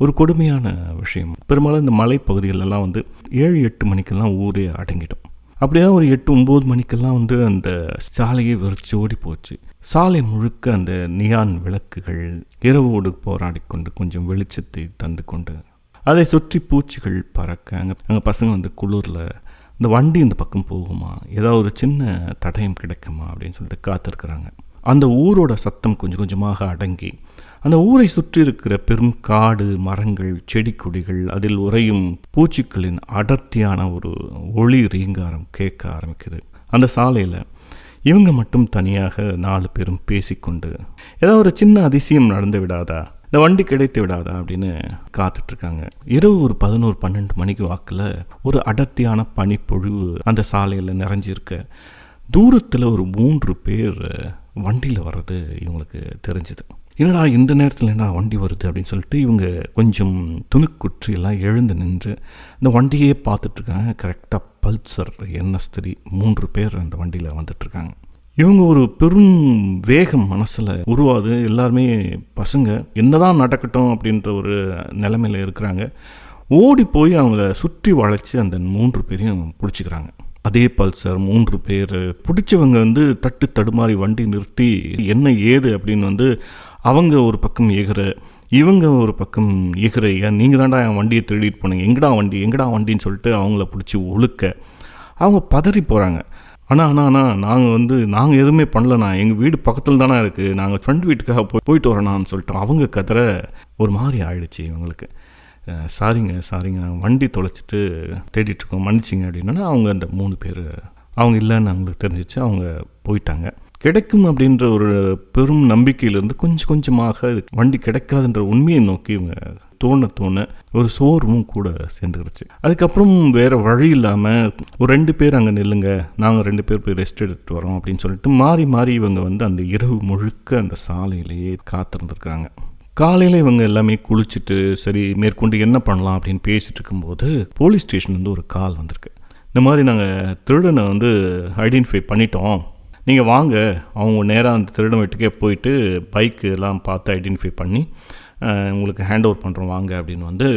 Speaker 2: ஒரு கொடுமையான விஷயம். பெரும்பாலும் இந்த மலைப்பகுதிகளெல்லாம் வந்து 7-8 மணிக்கெல்லாம் ஊரே அடங்கிடும். அப்படியே ஒரு 8-9 மணிக்கெல்லாம் வந்து அந்த சாலையை வெறிச்சு ஓடி போச்சு. சாலை முழுக்க அந்த நியான் விளக்குகள் இரவோடு போராடி கொண்டு கொஞ்சம் வெளிச்சத்தை தந்து கொண்டு, அதை சுற்றி பூச்சிகள் பறக்க, அங்கே பசங்க வந்து குளிரில் இந்த வண்டி இந்த பக்கம் போகுமா, ஏதாவது ஒரு சின்ன தடயம் கிடைக்குமா அப்படின்னு சொல்லிட்டு காத்திருக்கிறாங்க. அந்த ஊரோட சத்தம் கொஞ்சம் கொஞ்சமாக அடங்கி அந்த ஊரை சுற்றி இருக்கிற பெரும் காடு, மரங்கள், செடி கொடிகள், அதில் உறையும் பூச்சிக்களின் அடர்த்தியான ஒரு ஒளி ரீங்காரம் கேட்க ஆரம்பிக்குது. அந்த சாலையில் இவங்க மட்டும் தனியாக 4 பேரும் பேசிக்கொண்டு ஏதாவது ஒரு சின்ன அதிசயம் நடந்து விடாதா, இந்த வண்டி கிடைத்து விடாதா அப்படின்னு காத்துட்ருக்காங்க. இரவு ஒரு 11-12 மணிக்கு வாக்கில் ஒரு அடர்த்தியான பனிப்பொழிவு அந்த சாலையில் நிறைஞ்சிருக்க தூரத்தில் ஒரு 3 பேர் வண்டியில் வர்றது இவங்களுக்கு தெரிஞ்சுது. என்னடா இந்த நேரத்தில் என்ன வண்டி வருது அப்படின்னு சொல்லிட்டு இவங்க கொஞ்சம் துணுக்குற்றி எல்லாம் எழுந்து நின்று இந்த வண்டியே பார்த்துட்ருக்காங்க. கரெக்டாக பல்சர் NS3 3 பேர் அந்த வண்டியில் வந்துட்டுருக்காங்க. இவங்க ஒரு பெரும் வேகம் மனசில் உருவாது. எல்லாருமே பசங்க என்னதான் நடக்கட்டும் அப்படின்ற ஒரு நிலைமையில் இருக்கிறாங்க. ஓடி போய் அவங்கள சுற்றி வளைச்சி அந்த 3 பேரையும் பிடிச்சிக்கிறாங்க. அதே பல்சர் 3 பேர் பிடிச்சவங்க வந்து தட்டு தடுமாறி வண்டி நிறுத்தி என்ன ஏது அப்படின்னு வந்து அவங்க ஒரு பக்கம் எகிற, இவங்க ஒரு பக்கம் எகிற, ஏன் நீங்கள் தாண்டா என் வண்டியை திருடிட்டு போனீங்க, எங்கடா வண்டின்னு சொல்லிட்டு அவங்கள பிடிச்சி ஒழுக்க அவங்க பதறி போகிறாங்க. ஆனால் நாங்கள் எதுவுமே பண்ணலண்ணா, எங்கள் வீடு பக்கத்தில் தானே இருக்குது, நாங்கள் ஃப்ரெண்ட் வீட்டுக்காக போயிட்டு வரோண்ணான்னு சொல்லிட்டு அவங்க கதற ஒரு மாதிரி ஆயிடுச்சு இவங்களுக்கு. சாரிங்க நாங்கள் வண்டி தொலைச்சிட்டு தேடிட்டுருக்கோம், மன்னிச்சிங்க அப்படின்னா அவங்க அந்த 3 பேர் அவங்க இல்லைன்னு அவங்களுக்கு தெரிஞ்சிச்சு. அவங்க போயிட்டாங்க. கிடைக்கும் அப்படின்ற ஒரு பெரும் நம்பிக்கையிலேருந்து கொஞ்சம் கொஞ்சமாக வண்டி கிடைக்காதுன்ற உண்மையை நோக்கி இவங்க தோண ஒரு சோர்வும் கூட சேர்ந்துக்கிடுச்சு. அதுக்கப்புறம் வேறு வழி இல்லாமல் ஒரு 2 பேர் அங்கே நில்லுங்க, நாங்கள் 2 பேர் போய் ரெஸ்ட் எடுத்துகிட்டு வரோம் அப்படின்னு சொல்லிட்டு மாறி இவங்க வந்து அந்த இரவு முழுக்க அந்த சாலையிலேயே காத்திருந்துருக்காங்க. காலையில் இவங்க எல்லாமே குளிச்சுட்டு சரி மேற்கொண்டு என்ன பண்ணலாம் அப்படின்னு பேசிகிட்டு இருக்கும்போது போலீஸ் ஸ்டேஷன்லேருந்து ஒரு கால் வந்திருக்கு. இந்த மாதிரி நாங்கள் திருடனை வந்து ஐடென்டிஃபை பண்ணிட்டோம், நீங்கள் வாங்க, அவங்க நேராக அந்த திருடன் வீட்டுக்கே போயிட்டு பைக்கு எல்லாம் பார்த்து ஐடென்டிஃபை பண்ணி உங்களுக்கு ஹேண்ட் ஓவர் பண்ணுறோம் வாங்க அப்படின்னு வந்து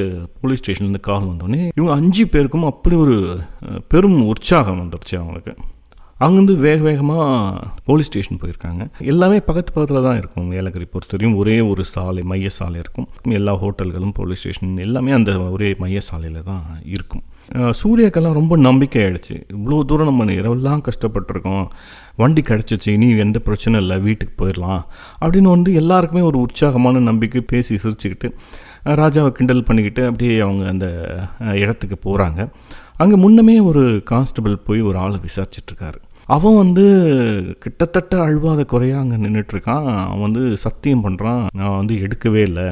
Speaker 2: போலீஸ் ஸ்டேஷன்லேருந்து கால் வந்தோடனே இவங்க 5 பேருக்கும் அப்படி ஒரு பெரும் உற்சாகம் வந்துடுச்சு அவங்களுக்கு. அங்கேருந்து வேகமாக போலீஸ் ஸ்டேஷன் போயிருக்காங்க. எல்லாமே பக்கத்தில் தான் இருக்கும். ஏலகிரி பொறுத்தவரையும் ஒரே ஒரு சாலை, மைய சாலை இருக்கும். எல்லா ஹோட்டல்களும் போலீஸ் ஸ்டேஷன் எல்லாமே அந்த ஒரே மைய சாலையில் தான் இருக்கும். சூர்யாக்கெல்லாம் ரொம்ப நம்பிக்கை ஆகிடுச்சு. இவ்வளோ தூரம் நம்ம இரவெல்லாம் கஷ்டப்பட்டுருக்கோம், வண்டி கிடச்சிச்சு, இனி எந்த பிரச்சனை இல்லை, வீட்டுக்கு போயிடலாம் அப்படின்னு வந்து எல்லாருக்குமே ஒரு உற்சாகமான நம்பிக்கை. பேசி சிரிச்சுக்கிட்டு ராஜாவை கிண்டல் பண்ணிக்கிட்டு அப்படியே அவங்க அந்த இடத்துக்கு போகிறாங்க. அங்கே முன்னமே ஒரு கான்ஸ்டபிள் போய் ஒரு ஆளை விசாரிச்சிட்ருக்காரு. அவன் வந்து கிட்டத்தட்ட அழுவாத குறையாக அங்கே நின்றுட்டுருக்கான். அவன் வந்து சத்தியம் பண்ணுறான், நான் வந்து எடுக்கவே இல்லை,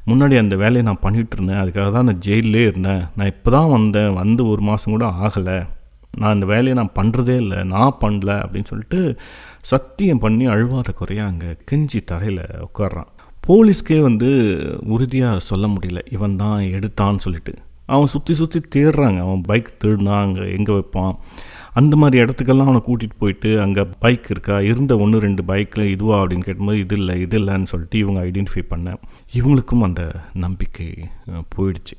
Speaker 2: முன்னாடி அந்த வேலையை நான் பண்ணிகிட்டு இருந்தேன், அதுக்காக தான் நான் ஜெயிலே இருந்தேன், நான் இப்போ தான் வந்து 1 மாதம் கூட ஆகலை, நான் இந்த வேலையை நான் பண்ணுறதே இல்லை, நான் பண்ணல அப்படின்னு சொல்லிட்டு சத்தியம் பண்ணி அழுவாத குறையாக அங்கே கெஞ்சி தரையில் உட்கார்றான். போலீஸ்க்கே வந்து உறுதியாக சொல்ல முடியல இவன் தான் எடுத்தான்னு சொல்லிட்டு. அவன் சுற்றி தேடுறாங்க, அவன் பைக் திருடினா அங்கே எங்கே வைப்பான், அந்த மாதிரி இடத்துக்கெல்லாம் அவனை கூட்டிகிட்டு போயிட்டு அங்கே பைக் இருக்கா, இருந்த 1-2 பைக்கில் இதுவா அப்படின்னு கேட்டும்போது இது இல்லைன்னு சொல்லிட்டு இவங்க ஐடென்டிஃபை பண்ண இவங்களுக்கும் அந்த நம்பிக்கை போயிடுச்சு.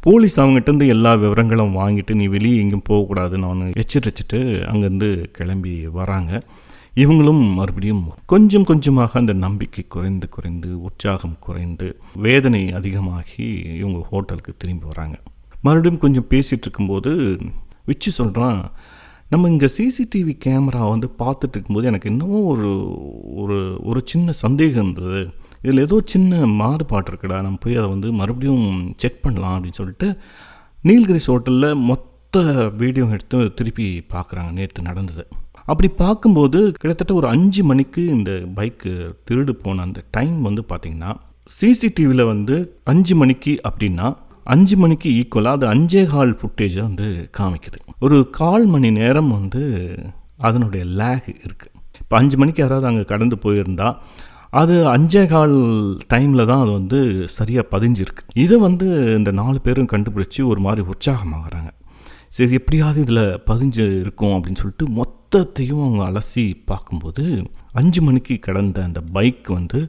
Speaker 2: போலீஸ் அவங்ககிட்டருந்து எல்லா விவரங்களும் வாங்கிட்டு நீ வெளியே எங்கேயும் போகக்கூடாதுன்னு அவனை எச்சரிச்சுட்டு அங்கேருந்து கிளம்பி வராங்க. இவங்களும் மறுபடியும் கொஞ்சம் கொஞ்சமாக அந்த நம்பிக்கை குறைந்து உற்சாகம் குறைந்து வேதனை அதிகமாகி இவங்க ஹோட்டலுக்கு திரும்பி வராங்க. மறுபடியும் கொஞ்சம் பேசிகிட்டு இருக்கும்போது விச்சு சொல்கிறான், நம்ம இங்கே சிசிடிவி கேமரா வந்து பார்த்துட்டு இருக்கும்போது எனக்கு இன்னமும் ஒரு சின்ன சந்தேகம் இருந்தது, இதில் ஏதோ சின்ன மாறுபாடு இருக்குடா, நம்ம போய் அதை வந்து மறுபடியும் செக் பண்ணலாம் அப்படின்னு சொல்லிட்டு நீல்கிரிஸ் ஹோட்டலில் மொத்த வீடியோ எடுத்து திருப்பி பார்க்குறாங்க நேற்று நடந்தது. அப்படி பார்க்கும்போது கிட்டத்தட்ட ஒரு 5 மணிக்கு இந்த பைக்கு திருடு போன அந்த டைம் வந்து பார்த்திங்கன்னா சிசிடிவியில் வந்து 5 மணிக்கு அப்படின்னா 5 மணிக்கு ஈக்குவலாக அது 5.25 ஃபுட்டேஜை வந்து காமிக்குது. ஒரு 1/4 மணி நேரம் வந்து அதனுடைய லேக் இருக்குது. இப்போ 5 மணிக்கு யாராவது அங்கே கடந்து போயிருந்தால் அது 5.25 டைமில் தான் அது வந்து சரியாக பதிஞ்சிருக்கு. இதை வந்து இந்த 4 பேரும் கண்டுபிடிச்சி ஒரு மாதிரி உற்சாகமாகறாங்க. சரி எப்படியாவது இதில் பதிஞ்சு இருக்கும் அப்படின்னு சொல்லிட்டு மொத்தத்தையும் அவங்க அலசி பார்க்கும்போது 5 மணிக்கு கடந்த அந்த பைக் வந்து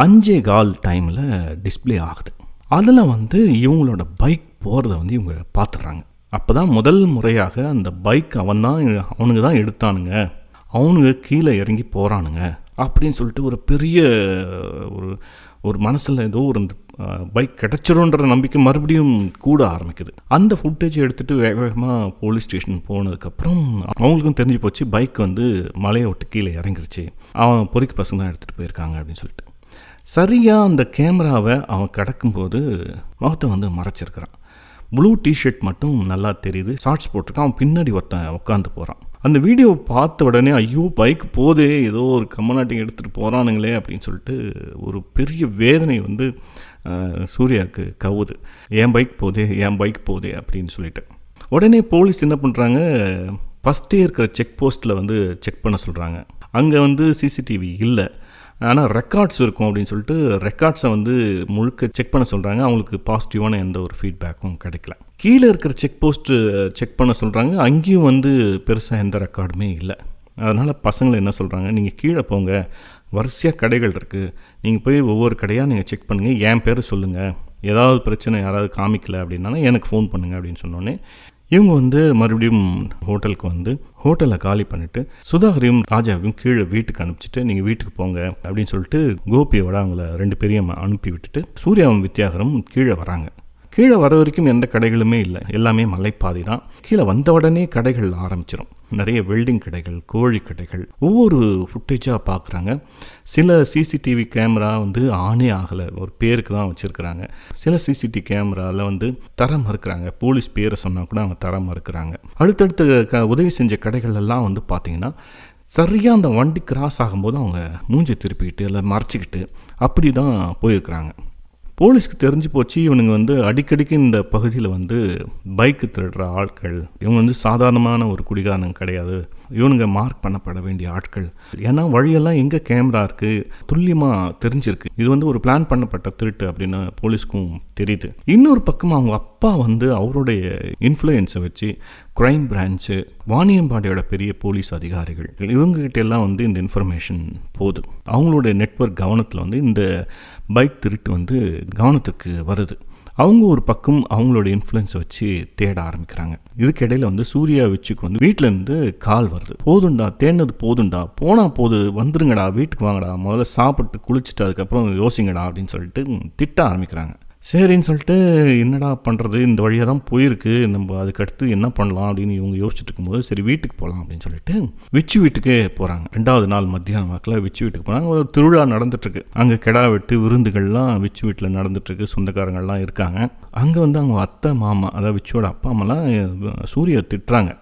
Speaker 2: 5:15 டைமில் டிஸ்பிளே ஆகுது. அதில் வந்து இவங்களோட பைக் போகிறத வந்து இவங்க பார்த்துடுறாங்க. அப்போ தான் முதல் முறையாக அந்த பைக் அவனுங்க தான் எடுத்தானுங்க, அவனுங்க கீழே இறங்கி போகிறானுங்க அப்படின்னு சொல்லிட்டு ஒரு பெரிய ஒரு மனசில் ஏதோ ஒரு பைக் கிடச்சிரும்ன்ற நம்பிக்கை மறுபடியும் கூட ஆரம்பிக்குது. அந்த ஃபுட்டேஜ் எடுத்துகிட்டு வேகமாக போலீஸ் ஸ்டேஷன் போனதுக்கப்புறம் அவங்களுக்கும் தெரிஞ்சு போச்சு பைக் வந்து மலையை விட்டு கீழே இறங்கிருச்சு, அவன் பொறிக்கு பசங்க தான் எடுத்துகிட்டு போயிருக்காங்க அப்படின்னு சொல்லிட்டு. சரியாக அந்த கேமராவை அவன் கிடக்கும்போது முகத்தை வந்து மறைச்சிருக்கிறான். ப்ளூ டிஷர்ட் மட்டும் நல்லா தெரியுது, ஷார்ட்ஸ் போட்டிருக்கான். அவன் பின்னாடி ஒருத்தன் உட்காந்து போகிறான். அந்த வீடியோவை பார்த்த உடனே ஐயோ பைக் போதே, ஏதோ ஒரு கம்மநாட்டிங் எடுத்துகிட்டு போகிறானுங்களே அப்படின்னு சொல்லிட்டு ஒரு பெரிய வேதனை வந்து சூர்யாவுக்கு கவுது. என் பைக் போதே அப்படின்னு சொல்லிட்டு உடனே போலீஸ் என்ன பண்ணுறாங்க, ஃபஸ்ட்டே இருக்கிற செக் போஸ்ட்டில் வந்து செக் பண்ண சொல்கிறாங்க. அங்கே வந்து சிசிடிவி இல்லை, ஆனால் ரெக்கார்ட்ஸ் இருக்கும் அப்படின்னு சொல்லிட்டு ரெக்கார்ட்ஸை வந்து முழுக்க செக் பண்ண சொல்கிறாங்க. அவங்களுக்கு பாசிட்டிவான எந்த ஒரு ஃபீட்பேக்கும் கிடைக்கல. கீழே இருக்கிற செக் போஸ்ட்டு செக் பண்ண சொல்கிறாங்க. அங்கேயும் வந்து பெருசாக எந்த ரெக்கார்டுமே இல்லை. அதனால் பசங்களை என்ன சொல்கிறாங்க, நீங்கள் கீழே போங்க, வரிசையாக கடைகள் இருக்குது, நீங்கள் போய் ஒவ்வொரு கடையாக நீங்கள் செக் பண்ணுங்கள், என் பேர் சொல்லுங்கள், ஏதாவது பிரச்சனை யாராவது காமிக்கலை அப்படின்னா எனக்கு ஃபோன் பண்ணுங்கள் அப்படின்னு சொன்னோன்னே இவங்க வந்து மறுபடியும் ஹோட்டலுக்கு வந்து ஹோட்டலை காலி பண்ணிவிட்டு சுதாகரையும் ராஜாவையும் கீழே வீட்டுக்கு அனுப்பிச்சிட்டு நீங்கள் வீட்டுக்கு போங்க அப்படின்னு சொல்லிட்டு கோபியோட அவங்கள 2 பேரையும் அனுப்பி விட்டுட்டு சூர்யாவும் வித்யாகரும் கீழே வராங்க. கீழே வர வரைக்கும் எந்த கடைகளுமே இல்லை, எல்லாமே மலைப்பாதை தான். கீழே வந்த உடனே கடைகள் ஆரம்பிச்சிடும். நிறைய வெல்டிங் கடைகள், கோழி கடைகள், ஒவ்வொரு ஃபுட்டேஜாக பார்க்குறாங்க. சில சிசிடிவி கேமரா வந்து ஆனே ஆகலை, ஒரு பேருக்கு தான் வச்சுருக்குறாங்க. சில சிசிடிவி கேமராவில் வந்து தரம் மறுக்கிறாங்க, போலீஸ் பேரை சொன்னால் கூட அவங்க தரம் மறுக்கிறாங்க. அடுத்தடுத்த உதவி செஞ்ச கடைகள் எல்லாம் வந்து பார்த்திங்கன்னா சரியாக அந்த வண்டி கிராஸ் ஆகும்போது அவங்க மூஞ்சி திருப்பிக்கிட்டு இல்லை மறைச்சிக்கிட்டு அப்படி தான் போயிருக்கிறாங்க. போலீஸ்க்கு தெரிஞ்சு போச்சு இவனுங்க வந்து அடிக்கடிக்கு இந்த பகுதியில் வந்து பைக்கு திருடுற ஆட்கள், இவங்க வந்து சாதாரணமான ஒரு குடிகாரனுங்க கிடையாது, இவனுங்க மார்க் பண்ணப்பட வேண்டிய ஆட்கள். ஏன்னா வழியெல்லாம் எங்கே கேமரா இருக்குது துல்லியமாக தெரிஞ்சிருக்கு. இது வந்து ஒரு பிளான் பண்ணப்பட்ட திருட்டு அப்படின்னு போலீஸ்க்கும் தெரியுது. இன்னொரு பக்கம் அவங்க அப்பா வந்து அவருடைய இன்ஃப்ளூயன்ஸை வச்சு க்ரைம் பிரான்ச்சு, வாணியம்பாடியோட பெரிய போலீஸ் அதிகாரிகள் இவங்ககிட்ட எல்லாம் வந்து இந்த இன்ஃபர்மேஷன் போகுது. அவங்களோட நெட்வொர்க் கவனத்தில் வந்து இந்த பைக் திருட்டு வந்து கவனத்துக்கு வருது. அவங்க ஒரு பக்கம் அவங்களோட இன்ஃப்ளூயன்ஸை வச்சு தேட ஆரம்பிக்கிறாங்க. இதுக்கு இடையில வந்து சூர்யா வச்சுக்கு வந்து வீட்டிலேருந்து கால் வருது. போதுண்டா, தேடினது போதுண்டா, போனால் போது, வந்துருங்கடா, வீட்டுக்கு வாங்கடா, முதல்ல சாப்பிட்டு குளிச்சுட்டு அதுக்கப்புறம் யோசிங்கடா அப்படின்னு சொல்லிட்டு திட்ட ஆரம்பிக்கிறாங்க. சரின்னு சொல்லிட்டு என்னடா பண்ணுறது, இந்த வழியாக தான் போயிருக்கு, நம்ம அதுக்கடுத்து என்ன பண்ணலாம் அப்படின்னு இவங்க யோசிச்சுட்டு இருக்கும்போது சரி வீட்டுக்கு போகலாம் அப்படின்னு சொல்லிட்டு விச்சு வீட்டுக்கே போகிறாங்க. 2வது நாள் மத்தியானம் வாக்கில் விச்சு வீட்டுக்கு போகிறாங்க. ஒரு திருவிழா நடந்துட்டுருக்கு. அங்கே கெடா வெட்டு விருந்துகள்லாம் விச்சு வீட்டில் நடந்துட்டுருக்கு. சொந்தக்காரங்கள்லாம் இருக்காங்க. அங்கே வந்து அவங்க அத்தை மாமா, அதாவது விச்சோட அப்பா அம்மாலாம் சூர்யா திட்டுறாங்க.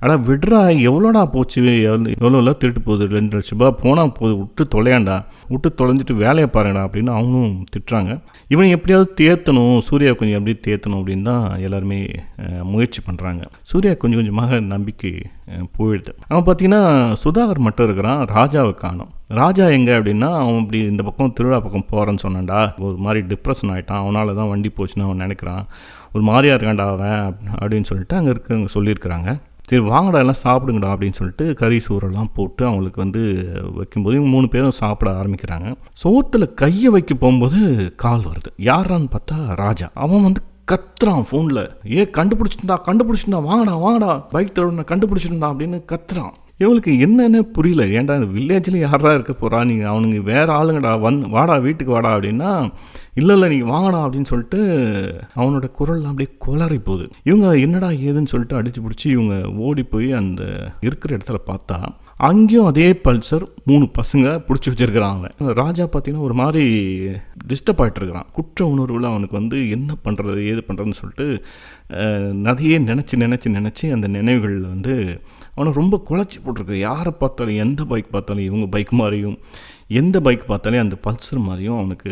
Speaker 2: ஆனால் விட்றா, எவ்வளோடா போச்சு, எவ்வளோலாம் திருட்டு போகுது, 2 லட்ச ரூபா போனால் போகுது, விட்டு தொலையாண்டா, விட்டு தொலைஞ்சிட்டு வேலையை பாருங்கடா அப்படின்னு அவங்களும் திட்டுறாங்க. இவனை எப்படியாவது தேற்றணும், சூர்யா கொஞ்சம் எப்படி தேற்றணும் அப்படின்னு தான் எல்லாருமே முயற்சி பண்ணுறாங்க. சூர்யா கொஞ்சம் கொஞ்சமாக நம்பிக்கை போயிடுது. அவன் பார்த்தீங்கன்னா சுதாகர் மட்டும் இருக்கிறான், ராஜாவை காணோம். ராஜா எங்கே அப்படின்னா அவன் இப்படி இந்த பக்கம் திருவிழா பக்கம் போகிறேன்னு சொன்னான்டா, ஒரு மாதிரி டிப்ரெஷன் ஆகிட்டான், அவனால் தான் வண்டி போச்சுன்னு அவன் நினைக்கிறான், ஒரு மாதிரியாக இருக்கான்டா அவன் அப்படின்னு சொல்லிட்டு அங்கே இருக்கவங்க சொல்லியிருக்கிறாங்க. சரி வாங்கடா எல்லாம் சாப்பிடுங்கடா அப்படின்னு சொல்லிட்டு கறி சோறெல்லாம் போட்டு அவங்களுக்கு வந்து வைக்கும்போது இவங்க 3 பேரும் சாப்பிட ஆரம்பிக்கிறாங்க. சோத்தில் கையை வைக்க போகும்போது கால் வருது. யாரான்னு பார்த்தா ராஜா. அவன் வந்து கத்துறான் ஃபோனில், கண்டுபிடிச்சிட்டா வாங்கடா பைக் தருவ கண்டுபிடிச்சிட்டா அப்படின்னு கத்துறான். இவங்களுக்கு என்னென்ன புரியல. ஏன்டா இந்த வில்லேஜில் யாரா இருக்க போகிறா, நீங்கள் அவனுங்க வேறு ஆளுங்கடா, வாடா வீட்டுக்கு வாடா அப்படின்னா இல்லை நீங்கள் வாங்கடா அப்படின்னு சொல்லிட்டு அவனோட குரல்லாம் அப்படியே குளறி போகுது. இவங்க என்னடா ஏதுன்னு சொல்லிட்டு அடிச்சு பிடிச்சி இவங்க ஓடி போய் அந்த இருக்கிற இடத்துல பார்த்தா அங்கேயும் அதே பல்சர் 3 பசங்க பிடிச்சி வச்சிருக்கிறான். அவன் ராஜா பார்த்தீங்கன்னா ஒரு மாதிரி டிஸ்டர்ப் ஆகிட்டு இருக்கிறான். குற்ற உணர்வில் அவனுக்கு வந்து என்ன பண்ணுறது ஏது பண்ணுறதுன்னு சொல்லிட்டு நதையே நினச்சி அந்த நினைவுகளில் வந்து அவனை ரொம்ப குழச்சி போட்டிருக்கு. யாரை பார்த்தாலும், எந்த பைக் பார்த்தாலும் இவங்க பைக் மாதிரியும், எந்த பைக் பார்த்தாலே அந்த பல்சர் மாதிரியும் அவனுக்கு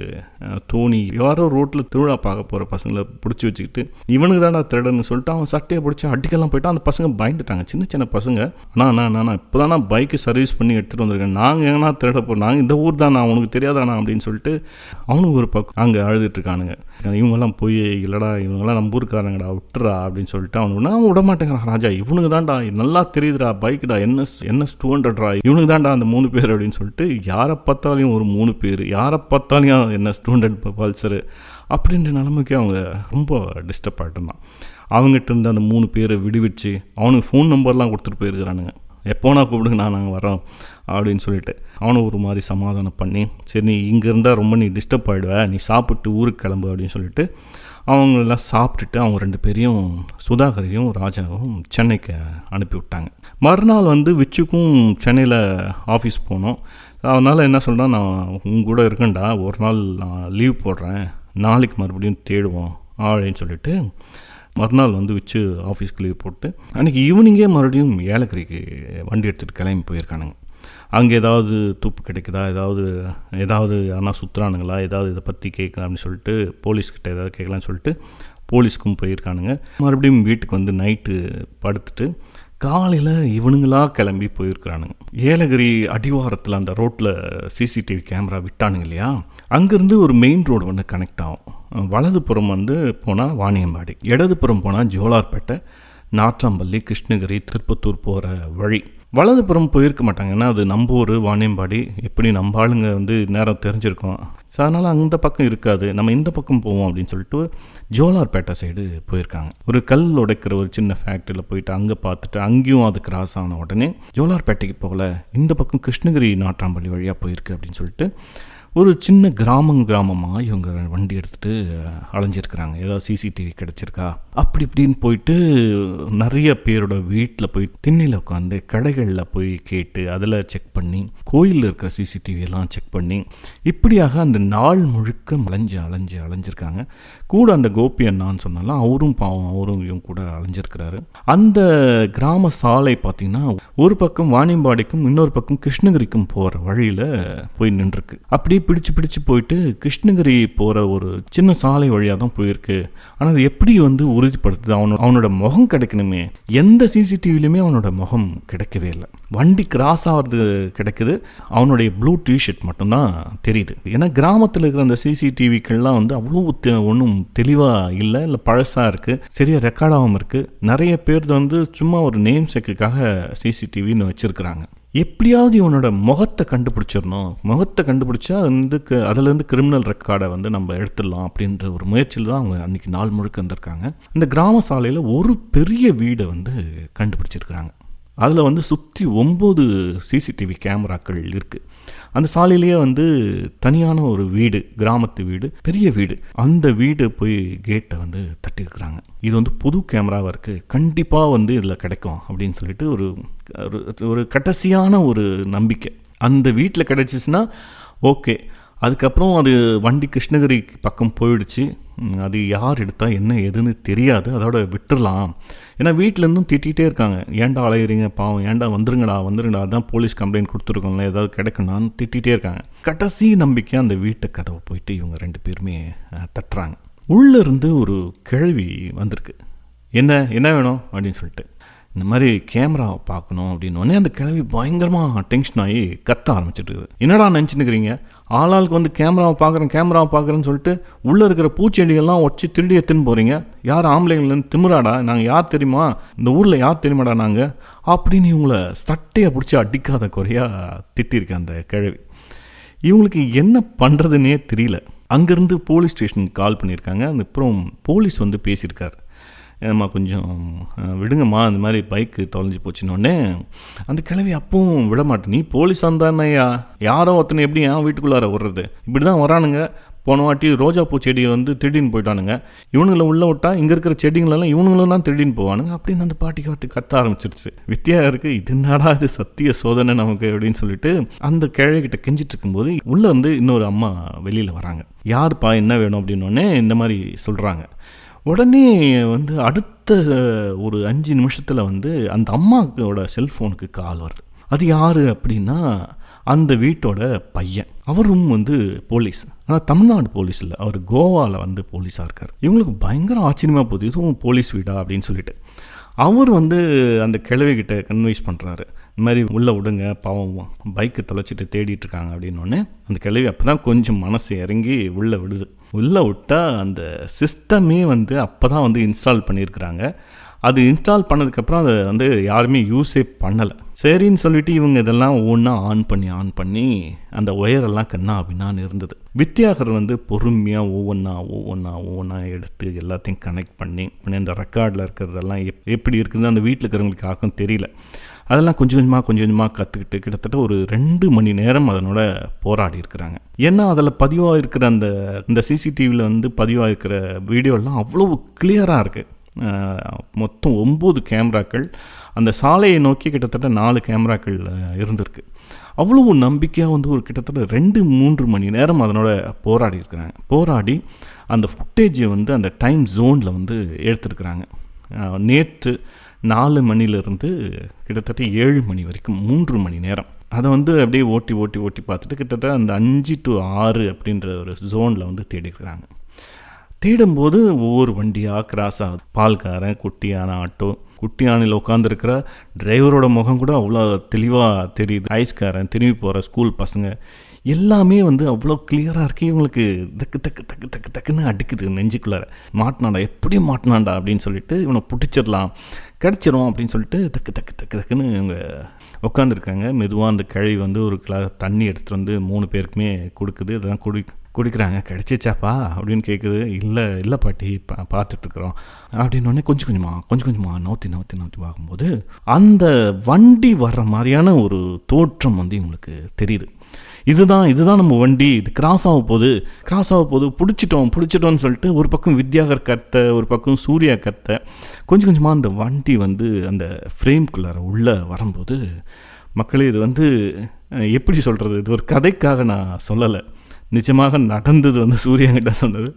Speaker 2: தோணி, யாரோ ரோட்டில் திருவிழா பார்க்க போகிற பசங்களை பிடிச்சி வச்சுக்கிட்டு இவனுக்கு தான்டா திருடன்னு சொல்லிட்டு அவன் சட்டையை பிடிச்சி அடிக்கலாம் போயிட்டு அந்த பசங்க பயந்துட்டாங்க. சின்ன சின்ன பசங்க, நான் இப்போ தானே பைக்கு சர்வீஸ் பண்ணி எடுத்துகிட்டு வந்திருக்கேன், நாங்கள் ஏன்னா திருட போகிறோம், நாங்கள் இந்த ஊர் தானே, அவனுக்கு தெரியாதானா அப்படின்னு சொல்லிட்டு அவனுக்கு ஒரு பக்கம் அங்கே அழுதுட்டுருக்கானுங்க. இவங்கெல்லாம் போய் இல்லைடா இவங்கெல்லாம் நம்ம ஊருக்காரங்கடா விட்டுறா அப்படின்னு சொல்லிட்டு அவன் விட மாட்டேங்கிறான். ராஜா இவனுக்கு தான்டா நல்லா தெரியுதுடா பைக்குடா, NS 200 இவனுக்கு தான்டா அந்த 3 பேர் அப்படின்னு சொல்லிட்டு யாரை பார்த்தாலையும் ஒரு 3 பேர், யாரை பார்த்தாலையும் NS 200 பல்சரு அப்படின்ற நிலைமைக்கு அவங்க ரொம்ப டிஸ்டர்ப் ஆகிட்டுருந்தான். அவங்ககிட்ட இருந்து அந்த 3 பேரை விடுவிச்சு அவனுக்கு ஃபோன் நம்பர்லாம் கொடுத்துட்டு போயிருக்கிறானுங்க. எப்போனா கூப்பிடுங்க நாங்கள் வரோம் அப்படின்னு சொல்லிட்டு அவனை ஒரு மாதிரி சமாதானம் பண்ணி, சரி நீ இங்கே இருந்தால் ரொம்ப நீ டிஸ்டர்ப் ஆகிடுவ, நீ சாப்பிட்டு ஊருக்கு கிளம்பு அப்படின்னு சொல்லிட்டு அவங்களெல்லாம் சாப்பிட்டுட்டு அவங்க 2 பேரையும் சுதாகரையும் ராஜாவும் சென்னைக்கு அனுப்பி விட்டாங்க. மறுநாள் விச்சுக்கும் சென்னையில் ஆஃபீஸ் போனோம். அதனால் என்ன சொல்கிறேன், நான் உங்க கூட இருக்கேன்டா, ஒரு நாள் நான் லீவ் போடுறேன், நாளைக்கு மறுபடியும் தேடுவோம் அப்படின்னு சொல்லிட்டு மறுநாள் விச்சு ஆஃபீஸ்க்கு லீவ் போட்டு அன்றைக்கி ஈவினிங்கே மறுபடியும் ஏலகிரிக்கு வண்டி எடுத்துகிட்டு கிளம்பி போயிருக்கானுங்க. அங்கே ஏதாவது துப்பு கிடைக்குதா, ஏதாவது ஆனால் சுற்றுறானுங்களா, ஏதாவது இதை பற்றி கேட்கலாம் அப்படின்னு சொல்லிட்டு போலீஸ்கிட்ட ஏதாவது கேட்கலான்னு சொல்லிட்டு போலீஸ்க்கும் போயிருக்கானுங்க. மறுபடியும் வீட்டுக்கு நைட்டு படுத்துட்டு காலையில் இவனுங்களாக கிளம்பி போயிருக்கிறானுங்க. ஏலகிரி அடிவாரத்தில் அந்த ரோட்டில் CCTV கேமரா விட்டானுங்க இல்லையா, அங்கேருந்து ஒரு மெயின் ரோடு கனெக்ட் ஆகும். வலதுபுறம் போனால் வாணியம்பாடி, இடதுபுறம் போனால் ஜோலார்பேட்டை, நாற்றாம்பள்ளி, கிருஷ்ணகிரி, திருப்பத்தூர் போகிற வழி. வலதுபுறம் போயிருக்க மாட்டாங்க, ஏன்னா அது நம்ம ஊர் வாணியம்பாடி, எப்படி நம்ம ஆளுங்க நேரம் தெரிஞ்சிருக்கோம். ஸோ அதனால் அந்த பக்கம் இருக்காது, நம்ம இந்த பக்கம் போவோம் அப்படின்னு சொல்லிட்டு ஜோலார்பேட்டை சைடு போயிருக்காங்க. ஒரு கல் உடைக்கிற ஒரு சின்ன ஃபேக்ட்ரியில் போயிட்டு அங்கே பார்த்துட்டு அங்கேயும் அது கிராஸ் ஆன உடனே ஜோலார்பேட்டைக்கு போகல, இந்த பக்கம் கிருஷ்ணகிரி நாற்றாம்பள்ளி வழியாக போயிருக்கு அப்படின்னு சொல்லிட்டு ஒரு சின்ன கிராமமாக இவங்க வண்டி எடுத்துகிட்டு அலைஞ்சிருக்கிறாங்க. ஏதாவது CCTV கிடச்சிருக்கா அப்படி இப்படின்னு போயிட்டு நிறைய பேரோட வீட்டில் போய் திண்ணையில் உட்காந்து கடைகளில் போய் கேட்டு அதில் செக் பண்ணி கோயிலில் இருக்கிற CCTV எல்லாம் செக் பண்ணி இப்படியாக அந்த நாள் முழுக்க அலைஞ்சிருக்காங்க. கூட அந்த கோபி அண்ணான்னு சொன்னாலும் அவரும் பாவம், அவரும் இவங்க கூட அலைஞ்சிருக்கிறாரு. அந்த கிராம சாலை பார்த்திங்கன்னா ஒரு பக்கம் வாணியம்பாடிக்கும் இன்னொரு பக்கம் கிருஷ்ணகிரிக்கும் போகிற வழியில் போய் நின்றுருக்கு. அப்படி பிடிச்சு போயிட்டு கிருஷ்ணகிரி போகிற ஒரு சின்ன சாலை வழியாக தான் போயிருக்கு. ஆனால் அது எப்படி உறுதிப்படுத்துது, அவனோட முகம் கிடைக்கணுமே, எந்த CCTVலையுமே அவனோட முகம் கிடைக்கவே இல்லை. வண்டி கிராஸ் ஆகிறது கிடைக்குது, அவனுடைய ப்ளூ டிஷர்ட் மட்டும்தான் தெரியுது. ஏன்னா கிராமத்தில் இருக்கிற அந்த CCTVக்கெல்லாம் அவ்வளோ ஒன்றும் தெளிவாக இல்லை பழசாக இருக்குது, சரியாக ரெக்கார்டாகவும் இருக்குது. நிறைய பேர் சும்மா ஒரு நேம் சேக்குக்காக CCTVன்னு வச்சுருக்கிறாங்க. எப்படியாவது இவனோட முகத்தை கண்டுபிடிச்சிடணும், முகத்தை கண்டுபிடிச்சா அதுலேருந்து கிரிமினல் ரெக்கார்டை நம்ம எடுத்துடலாம் அப்படின்ற ஒரு முயற்சியில் தான் அவங்க அன்றைக்கி நாள் முழுக்க வந்திருக்காங்க. இந்த கிராம சாலையில் ஒரு பெரிய வீடை கண்டுபிடிச்சிருக்கிறாங்க. அதில் சுற்றி 9 CCTV கேமராக்கள் இருக்குது. அந்த சாலையிலேயே தனியான ஒரு வீடு, கிராமத்து வீடு, பெரிய வீடு. அந்த வீடு போய் கேட்டை தட்டியிருக்கிறாங்க. இது புது கேமராவாக இருக்குது, கண்டிப்பாக இதில் கிடைக்கும் அப்படின்னு சொல்லிட்டு ஒரு கடைசியான ஒரு நம்பிக்கை. அந்த வீட்டில் கிடைச்சிச்சுன்னா ஓகே. அதுக்கப்புறம் அது வண்டி கிருஷ்ணகிரி பக்கம் போயிடுச்சு, அது யார் எடுத்தா என்ன எதுன்னு தெரியாது, அதோட விட்டுடலாம். ஏன்னா வீட்டிலேருந்தும் திட்டிகிட்டே இருக்காங்க, ஏன்டா அலையிறீங்க பாவம், ஏன்டா வந்துருங்கடா அதான் போலீஸ் கம்ப்ளைண்ட் கொடுத்துருக்கோங்களே, ஏதாவது கிடைக்கணும்னு திட்டிகிட்டே இருக்காங்க. கடைசி நம்பிக்கை அந்த வீட்டை கதவை போயிட்டு இவங்க 2 பேருமே தட்டுறாங்க. உள்ளேருந்து ஒரு கிழவி வந்திருக்கு. என்ன வேணும் அப்படின்னு சொல்லிட்டு, இந்த மாதிரி கேமராவை பார்க்கணும் அப்படின்னோடனே அந்த கிழவி பயங்கரமாக டென்ஷன் ஆகி கத்த ஆரம்பிச்சிட்டு இருக்குது. என்னடா நினச்சின்னுக்கிறீங்க, ஆளாளுக்கு கேமராவை பார்க்குறேன்னு சொல்லிட்டு உள்ளே இருக்கிற பூச்செடிகள்லாம் வச்சு திருடி எடுத்துன்னு போகிறீங்க, யார் ஆம்பளைங்கள்லேருந்து திமிராடா, நாங்கள் யார் தெரியுமா, இந்த ஊரில் யார் தெரியுமாடா நாங்கள் அப்படின்னு இவங்களை சட்டையை பிடிச்சி அடிக்காத குறையாக திட்டிருக்கேன் அந்த கிழவி. இவங்களுக்கு என்ன பண்ணுறதுன்னே தெரியல. அங்கேருந்து போலீஸ் ஸ்டேஷனுக்கு கால் பண்ணியிருக்காங்க. அப்புறம் போலீஸ் பேசியிருக்காரு, ஏம்மா கொஞ்சம் விடுங்கம்மா, அந்த மாதிரி பைக்கு தொலைஞ்சி போச்சுன்னொடனே அந்த கிழவி அப்பவும் விட மாட்டேன், நீ போலீஸ் வந்தானேயா, யாரோ ஒருத்தனை எப்படி ஏன் வீட்டுக்குள்ளார விடுறது, இப்படி தான் வரானுங்க. போன வாட்டி ரோஜாப்பூ செடியை திருடின்னு போயிட்டானுங்க, இவனுங்களை உள்ளே விட்டா இங்கே இருக்கிற செடிங்களெல்லாம் இவனுங்களும் தான் திருடின்னு போவானுங்க அப்படின்னு அந்த பாட்டிக்கு கத்த ஆரம்பிச்சிருச்சு. வித்தியா இருக்குது, இது என்னடா இது சத்திய சோதனை நமக்கு அப்படின்னு சொல்லிட்டு அந்த கிழவிகிட்ட கெஞ்சிட்டு இருக்கும்போது உள்ளே இன்னொரு அம்மா வெளியில் வராங்க. யாருப்பா என்ன வேணும் அப்படின்னோடனே இந்த மாதிரி சொல்கிறாங்க. உடனே அடுத்த ஒரு 5 நிமிஷத்தில் அந்த அம்மாவோட செல்ஃபோனுக்கு கால் வருது. அது யார் அப்படின்னா அந்த வீட்டோட பையன். அவரும் வந்து போலீஸ், ஆனால் தமிழ்நாடு போலீஸ் இல்லை, அவர் கோவாவில் வந்து போலீஸாக இருக்கார். இவங்களுக்கு பயங்கர ஆச்சரியமாக போகுது, இதுவும் போலீஸ் வீடா அப்படின்னு சொல்லிட்டு. அவர் வந்து அந்த கிழவிகிட்ட கன்வைஸ் பண்ணுறாரு, இந்த மாதிரி உள்ளே விடுங்க, பாவம் பைக்கை தொலைச்சிட்டு தேடிட்டு இருக்காங்க அப்படின்னோடனே அந்த கிழவி அப்போ தான் கொஞ்சம் மனசு இறங்கி உள்ளே விடுது. உள்ளே விட்டால் அந்த சிஸ்டமே வந்து அப்போ தான் வந்து இன்ஸ்டால் பண்ணியிருக்கிறாங்க. அது இன்ஸ்டால் பண்ணதுக்கப்புறம் அதை வந்து யாருமே யூஸே பண்ணலை. சரின்னு சொல்லிட்டு இவங்க இதெல்லாம் ஒவ்வொன்றா ஆன் பண்ணி அந்த ஒயரெல்லாம் கண்ணா அப்படின்னான்னு இருந்தது. வித்யாகர் வந்து பொறுமையாக ஒவ்வொன்றா எடுத்து எல்லாத்தையும் கனெக்ட் பண்ணி அந்த ரெக்கார்டில் இருக்கிறதெல்லாம் எப்படி இருக்குதுன்னு அந்த வீட்டில் இருக்கிறவங்களுக்கு யாருக்கும் தெரியல. அதெல்லாம் கொஞ்சம் கொஞ்சமாக கற்றுக்கிட்டு கிட்டத்தட்ட ஒரு 2 மணி நேரம் அதனோட போராடி இருக்கிறாங்க. ஏன்னா அதில் பதிவாக இருக்கிற இந்த சிசிடிவியில் வந்து பதிவாக இருக்கிற வீடியோலாம் அவ்வளோ கிளியராக இருக்குது. மொத்தம் 9 கேமராக்கள் அந்த சாலையை நோக்கி கிட்டத்தட்ட 4 கேமராக்கள் இருந்திருக்கு. அவ்வளோ நம்பிக்கையாக வந்து ஒரு கிட்டத்தட்ட 2-3 மணி நேரம் அதனோட போராடி இருக்கிறாங்க. போராடி அந்த ஃபுட்டேஜை வந்து அந்த டைம் ஜோனில் வந்து எடுத்துருக்குறாங்க. நேற்று 4 மணிலேருந்து கிட்டத்தட்ட 7 மணி வரைக்கும் 3 மணி நேரம் அதை வந்து அப்படியே ஓட்டி பார்த்துட்டு கிட்டத்தட்ட அந்த 5 to 6 அப்படின்ற ஒரு ஜோனில் வந்து தேடிக்கிறாங்க. தேடும்போது ஒவ்வொரு வண்டியாக கிராஸ் ஆகுது. பால்காரன், குட்டியான ஆட்டோ, குட்டியானில் உட்காந்துருக்கிற டிரைவரோட முகம் கூட அவ்வளோ தெளிவாக தெரியுது. ஐஸ்காரன், திரும்பி போகிற ஸ்கூல் பசங்க எல்லாமே வந்து அவ்வளோ கிளியராக இருக்கு. இவங்களுக்கு தக்குன்னு அடிக்குது நெஞ்சுக்குள்ளார. மாட்டினாண்டா, எப்படியும் மாட்டினாண்டா அப்படின்னு சொல்லிட்டு இவனை பிடிச்சிடலாம், கிடச்சிரும் அப்படின்னு சொல்லிட்டு தக்குன்னு இவங்க உட்காந்துருக்காங்க. மெதுவாக அந்த கிழவி வந்து ஒரு கிளாஸ் தண்ணி எடுத்துகிட்டு வந்து 3 பேருக்குமே கொடுக்குது. இதெல்லாம் குடிக்கிறாங்க. கிடச்சிச்சாப்பா அப்படின்னு கேட்குது. இல்லை பாட்டி, பார்த்துட்ருக்குறோம் அப்படின்னோடனே கொஞ்சம் கொஞ்சமாக நவுத்தி பார்க்கும்போது அந்த வண்டி வர்ற மாதிரியான ஒரு தோற்றம் வந்து இவங்களுக்கு தெரியுது. இதுதான் நம்ம வண்டி, இது கிராஸ் ஆக போகுது, பிடிச்சிட்டோம்னு சொல்லிட்டு ஒரு பக்கம் வித்யாகர் கத்த, ஒரு பக்கம் சூர்யா கத்த, கொஞ்சமாக அந்த வண்டி வந்து அந்த ஃப்ரேம்குள்ளார உள்ளே வரும்போது, மக்களே இது வந்து எப்படி சொல்கிறது, இது ஒரு கதைக்காக நான் சொல்லலை, நிஜமாக நடந்தது. வந்து சூர்யாங்கிட்ட சொன்னது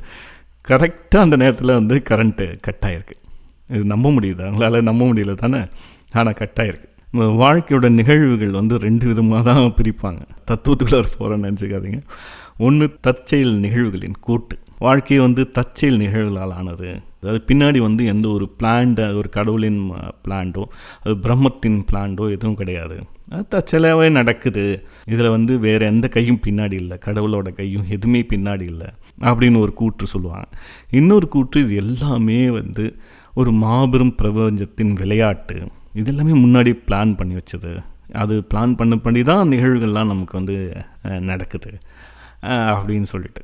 Speaker 2: கரெக்டாக அந்த நேரத்தில் வந்து கரண்ட்டு கட் ஆகிருக்கு. இது நம்ப முடியுது, அவங்களால நம்ப முடியல தானே, ஆனால் கட் ஆகிருக்கு. வாழ்க்கையோட நிகழ்வுகள் வந்து 2 விதமாக தான் பிரிப்பாங்க. தத்துவத்துக்குள்ள போகிறேன்னு நினச்சிக்காதீங்க. ஒன்று தற்செயல் நிகழ்வுகளின் கூட்டு. வாழ்க்கையை வந்து தற்செயல் நிகழ்வுகளால் ஆனது. அதாவது பின்னாடி வந்து எந்த ஒரு பிளான்டோ, ஒரு கடவுளின் பிளான்டோ, அது பிரம்மத்தின் பிளான்டோ எதுவும் கிடையாது. அது தற்செயலாகவே நடக்குது. இதில் வந்து வேறு எந்த கையும் பின்னாடி இல்லை, கடவுளோட கையும் எதுவுமே பின்னாடி இல்லை அப்படின்னு ஒரு கூற்று சொல்லுவாங்க. இன்னொரு கூற்று, இது எல்லாமே வந்து ஒரு மாபெரும் பிரபஞ்சத்தின் விளையாட்டு, இது எல்லாமே முன்னாடி பிளான் பண்ணி வச்சது, அது பிளான் பண்ணி தான் நிகழ்வுகள்லாம் நமக்கு வந்து நடக்குது அப்படின்னு சொல்லிட்டு.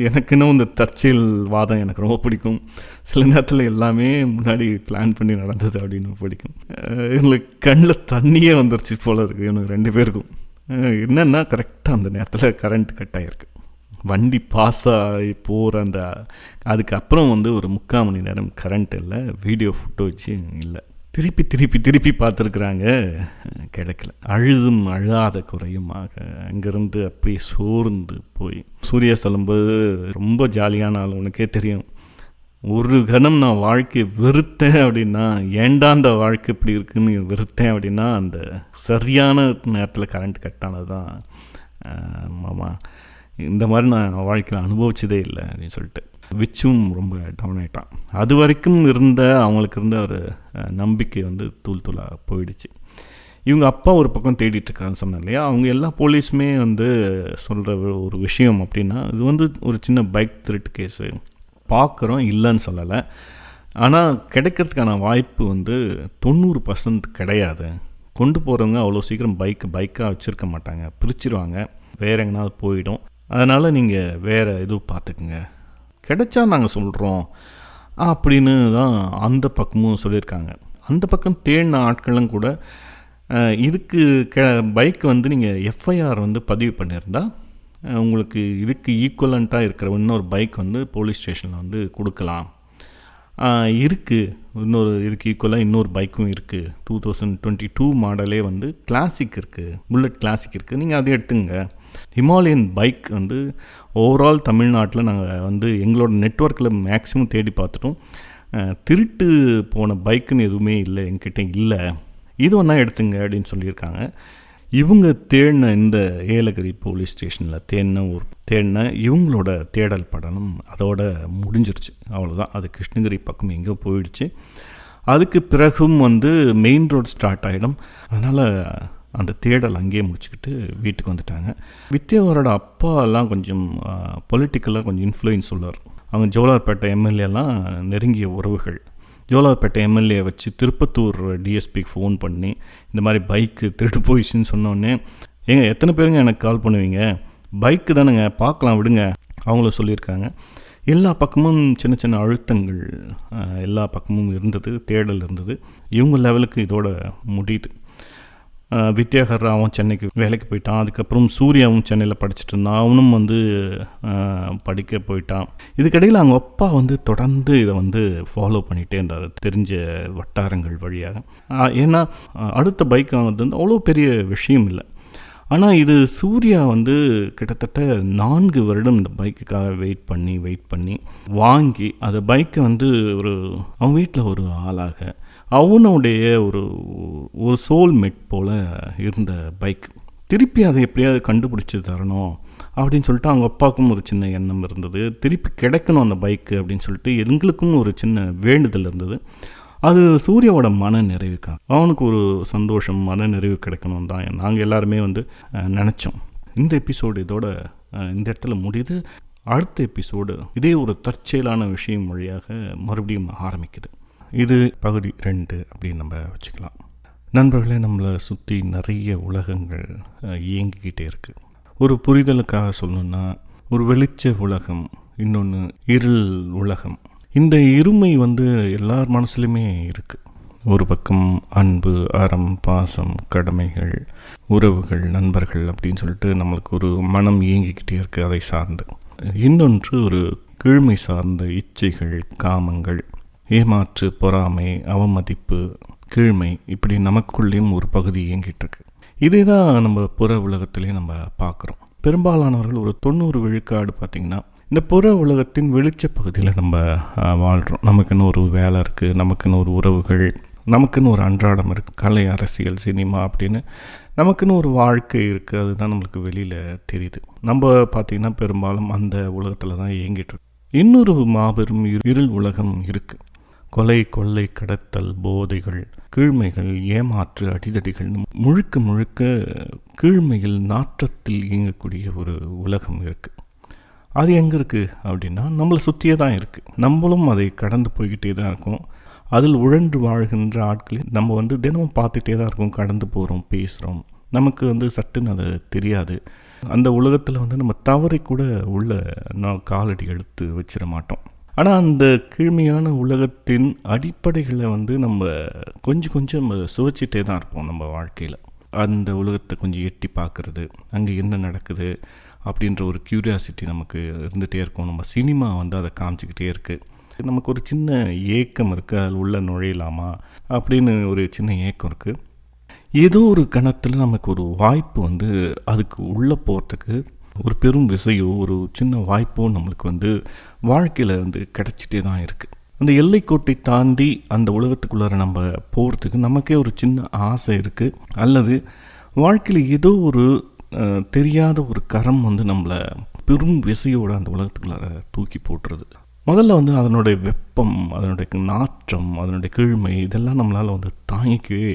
Speaker 2: எனக்கு இன்னும் இந்த தற்செயல் வாதம் எனக்கு ரொம்ப பிடிக்கும். சில நேரத்தில் எல்லாமே முன்னாடி பிளான் பண்ணி நடந்தது அப்படின்னு பிடிக்கும். எங்களுக்கு கண்ணில் தண்ணியே வந்துருச்சு போல இருக்குது எனக்கு 2 பேருக்கும். என்னென்னா கரெக்டாக அந்த நேரத்தில் கரண்ட் கட் ஆகிருக்கு. வண்டி பாஸ் ஆகி போகிற அதுக்கப்புறம் வந்து ஒரு 3/4 மணி நேரம் கரண்ட் இல்லை, வீடியோ ஃபுட்டேஜ் இல்லை. திருப்பி பார்த்துருக்குறாங்க, கிடைக்கல. அழுதாத குறையுமாக அங்கேருந்து அப்படியே சோர்ந்து போய் சூர்யா சொல்லும்போது ரொம்ப ஜாலியான ஆள், உனக்கே தெரியும். ஒரு கணம் நான் வாழ்க்கையை வெறுத்தேன் அப்படின்னா, ஏண்டா அந்த வாழ்க்கை இப்படி இருக்குன்னு வெறுத்தேன் அப்படின்னா, அந்த சரியான நேரத்தில் கரண்ட் கட் ஆனது தான். மாமா, இந்த மாதிரி நான் வாழ்க்கையில் அனுபவிச்சதே இல்லை அப்படின்னு சொல்லிட்டு விச்சும் ரொம்ப டவுன் ஆகிட்டான். அது வரைக்கும் அவங்களுக்கு இருந்த ஒரு நம்பிக்கை வந்து தூளாக போயிடுச்சு. இவங்க அப்பா ஒரு பக்கம் தேடிட்டுருக்கான்னு சொன்னேன் இல்லையா, அவங்க எல்லா போலீஸுமே வந்து சொல்கிற ஒரு விஷயம் அப்படின்னா, இது வந்து ஒரு சின்ன பைக் திருட்டு கேஸு பார்க்குறோம், இல்லைன்னு சொல்லலை. ஆனால் கிடைக்கிறதுக்கான வாய்ப்பு வந்து 90% கிடையாது. கொண்டு போகிறவங்க அவ்வளோ சீக்கிரம் பைக்காக வச்சுருக்க மாட்டாங்க, பிரிச்சிருவாங்க, வேறு எங்கேனாவது போயிடும். அதனால் நீங்கள் வேறு எதுவும் பார்த்துக்குங்க, கிடைச்சா நாங்கள் சொல்கிறோம் அப்படின்னு தான் அந்த பக்கமும் சொல்லியிருக்காங்க. அந்த பக்கம் தேடின ஆட்களும் கூட இதுக்கு பைக் வந்து நீங்கள் எஃப்ஐஆர் வந்து பதிவு பண்ணியிருந்தால் உங்களுக்கு இதுக்கு ஈக்குவலண்ட்டாக இருக்கிற இன்னொரு பைக் வந்து போலீஸ் ஸ்டேஷனில் வந்து கொடுக்கலாம். இதுக்கு ஈக்குவலாக இன்னொரு பைக்கும் இருக்குது. 2022 மாடலே வந்து கிளாசிக் இருக்குது, புல்லட் கிளாசிக் இருக்குது, நீங்கள் அதை எடுத்துங்க. ஹிமாலயன் பைக் வந்து ஓவரால் தமிழ்நாட்டில் நாங்கள் வந்து எங்களோட நெட்வொர்க்கில் மேக்ஸிமம் தேடி பார்த்துட்டோம், திருட்டு போன பைக்குன்னு எதுவுமே இல்லை, என்கிட்ட இல்லை, இது ஒன்றா எடுத்துங்க அப்படின்னு சொல்லியிருக்காங்க. இவங்க தேடின இந்த ஏலகிரி போலீஸ் ஸ்டேஷனில் தேடின இவங்களோட தேடல் படலம் அதோட முடிஞ்சிருச்சு. அவ்வளோதான். அது கிருஷ்ணகிரி பக்கம் எங்கேயோ போயிடுச்சு. அதுக்கு பிறகும் மெயின் ரோடு ஸ்டார்ட் ஆகிடும். அதனால் அந்த தேடல் அங்கேயே முடிச்சுக்கிட்டு வீட்டுக்கு வந்துட்டாங்க. வித்யாவரோட அப்பாலாம் கொஞ்சம் பொலிட்டிக்கலாக கொஞ்சம் இன்ஃப்ளூயன்ஸ் உள்ளார். அவங்க ஜோலார்பேட்டை எம்எல்ஏலாம் நெருங்கிய உறவுகள். ஜோலார்பேட்டை எம்எல்ஏ வச்சு திருப்பத்தூர் டிஎஸ்பிக்கு ஃபோன் பண்ணி இந்த மாதிரி பைக்கு திருட்டு போயிடுச்சுன்னு சொன்னோடனே, ஏங்க எத்தனை பேருங்க எனக்கு கால் பண்ணுவீங்க, பைக்கு தானேங்க பார்க்கலாம் விடுங்க, அவங்கள சொல்லியிருக்காங்க. எல்லா பக்கமும் சின்ன சின்ன அழுத்தங்கள் எல்லா பக்கமும் இருந்தது, தேடல் இருந்தது. இவங்க லெவலுக்கு இதோட முடியுது. வித்யாகர் அவன் சென்னைக்கு வேலைக்கு போயிட்டான். அதுக்கப்புறம் சூர்யாவும் சென்னையில் படிச்சுட்டு இருந்தான். அவனும் படிக்க போயிட்டான். இதுக்கிடையில் அவங்க அப்பா தொடர்ந்து இதை ஃபாலோ பண்ணிகிட்டே இருந்தார், தெரிஞ்ச வட்டாரங்கள் வழியாக. ஏன்னா அடுத்த பைக் வாங்குறது அவ்வளோ பெரிய விஷயம் இல்லை. ஆனால் இது சூர்யா கிட்டத்தட்ட 4 வருடம் இந்த பைக்குக்காக வெயிட் பண்ணி வாங்கி அந்த பைக்கை அவன் வீட்டில் ஒரு ஆளாக அவனுடைய ஒரு சோல்மேட் போல் இருந்த பைக். திருப்பி அதை எப்படியாவது கண்டுபிடிச்சி தரணும் அப்படின்னு சொல்லிட்டு அவங்க அப்பாவுக்கும் ஒரு சின்ன எண்ணம் இருந்தது. திருப்பி கிடைக்கணும் அந்த பைக்கு அப்படின்னு சொல்லிட்டு எங்களுக்கும் ஒரு சின்ன வேண்டுதல் இருந்தது. அது சூர்யாவோட மன நிறைவுக்காக, அவனுக்கு ஒரு சந்தோஷம், மன நிறைவு கிடைக்கணும் தான் நாங்கள் எல்லாருமே நினச்சோம். இந்த எபிசோடு இதோட இந்த இடத்துல முடியுது. அடுத்த எபிசோடு இதே ஒரு தற்செயலான விஷயம் வழியாக மறுபடியும் ஆரம்பிக்குது. இது பகுதி 2 அப்படின்னு நம்ம வச்சுக்கலாம். நண்பர்களே, நம்மளை சுற்றி நிறைய உலகங்கள் இயங்கிக்கிட்டே இருக்குது. ஒரு புரிதலுக்காக சொல்லணுன்னா, ஒரு வெளிச்ச உலகம், இன்னொன்று இருள் உலகம். இந்த இருமை எல்லார் மனசுலையுமே இருக்குது. ஒரு பக்கம் அன்பு, அறம், பாசம், கடமைகள், உறவுகள், நண்பர்கள் அப்படின்னு சொல்லிட்டு நம்மளுக்கு ஒரு மனம் இயங்கிக்கிட்டே இருக்குது அதை சார்ந்து. இன்னொன்று ஒரு கீழ்மை சார்ந்த இச்சைகள், காமங்கள், ஏமாற்று, பொறாமை, அவமதிப்பு, கீழ்மை, இப்படி நமக்குள்ளேயும் ஒரு பகுதி இயங்கிட்டு இருக்கு. இதே தான் நம்ம புற உலகத்திலேயே நம்ம பார்க்குறோம். பெரும்பாலானவர்கள் ஒரு 90 விழுக்காடு பார்த்திங்கன்னா இந்த புற உலகத்தின் வெளிச்ச பகுதியில் நம்ம வாழ்கிறோம். நமக்குன்னு ஒரு வேலை இருக்குது, நமக்குன்னு ஒரு உறவுகள், நமக்குன்னு ஒரு அன்றாடம் இருக்குது, கலை, அரசியல், சினிமா அப்படின்னு நமக்குன்னு ஒரு வாழ்க்கை இருக்குது. அதுதான் நம்மளுக்கு வெளியில் தெரியுது. நம்ம பார்த்திங்கன்னா பெரும்பாலும் அந்த உலகத்தில் தான் இயங்கிட்டு இருக்கோம். இன்னொரு மாபெரும் இருள் உலகம் இருக்குது. கொலை, கொள்ளை, கடத்தல், போதைகள், கீழ்மைகள், ஏமாற்று, அடிதடிகள், முழுக்க முழுக்க கீழ்மையில் நாற்றத்தில் இயங்கக்கூடிய ஒரு உலகம் இருக்குது. அது எங்கே இருக்குது அப்படின்னா நம்மளை சுற்றியே தான் இருக்குது. நம்மளும் அதை கடந்து போய்கிட்டே தான் இருக்கோம். அதில் உழன்று வாழ்கின்ற ஆட்களை நம்ம தினமும் பார்த்துட்டே தான் இருக்கோம். கடந்து போகிறோம், பேசுகிறோம். நமக்கு சட்டுன்னு அது தெரியாது. அந்த உலகத்தில் நம்ம தவறை கூட உள்ள காலடி எடுத்து வச்சிட மாட்டோம். ஆனால் அந்த கீழ்மையான உலகத்தின் அடிப்படைகளை நம்ம கொஞ்சம் கொஞ்சம் சுவைச்சிட்டே தான் இருப்போம் நம்ம வாழ்க்கையில். அந்த உலகத்தை கொஞ்சம் எட்டி பார்க்குறது, அங்கே என்ன நடக்குது அப்படின்ற ஒரு க்யூரியாசிட்டி நமக்கு இருந்துகிட்டே இருக்கும். நம்ம சினிமா அதை காமிச்சிக்கிட்டே இருக்குது. நமக்கு ஒரு சின்ன ஏக்கம் இருக்குது, அதில் உள்ள நுழையலாமா அப்படின்னு ஒரு சின்ன ஏக்கம் இருக்குது. ஏதோ ஒரு கணத்தில் நமக்கு ஒரு வாய்ப்பு அதுக்கு உள்ளே போகிறதுக்கு ஒரு பெரும் விசையோ ஒரு சின்ன வாய்ப்போ நம்மளுக்கு வாழ்க்கையில் கிடச்சிட்டே தான் இருக்குது. அந்த எல்லைக்கோட்டை தாண்டி அந்த உலகத்துக்குள்ளார நம்ம போகிறதுக்கு நமக்கே ஒரு சின்ன ஆசை இருக்குது. அல்லது வாழ்க்கையில் ஏதோ ஒரு தெரியாத ஒரு கரம் நம்மளை பெரும் விசையோடு அந்த உலகத்துக்குள்ளார தூக்கி போட்டுறது. முதல்ல அதனுடைய வெப்பம், அதனுடைய நாற்றம், அதனுடைய கீழ்மை, இதெல்லாம் நம்மளால் தாங்கிக்கவே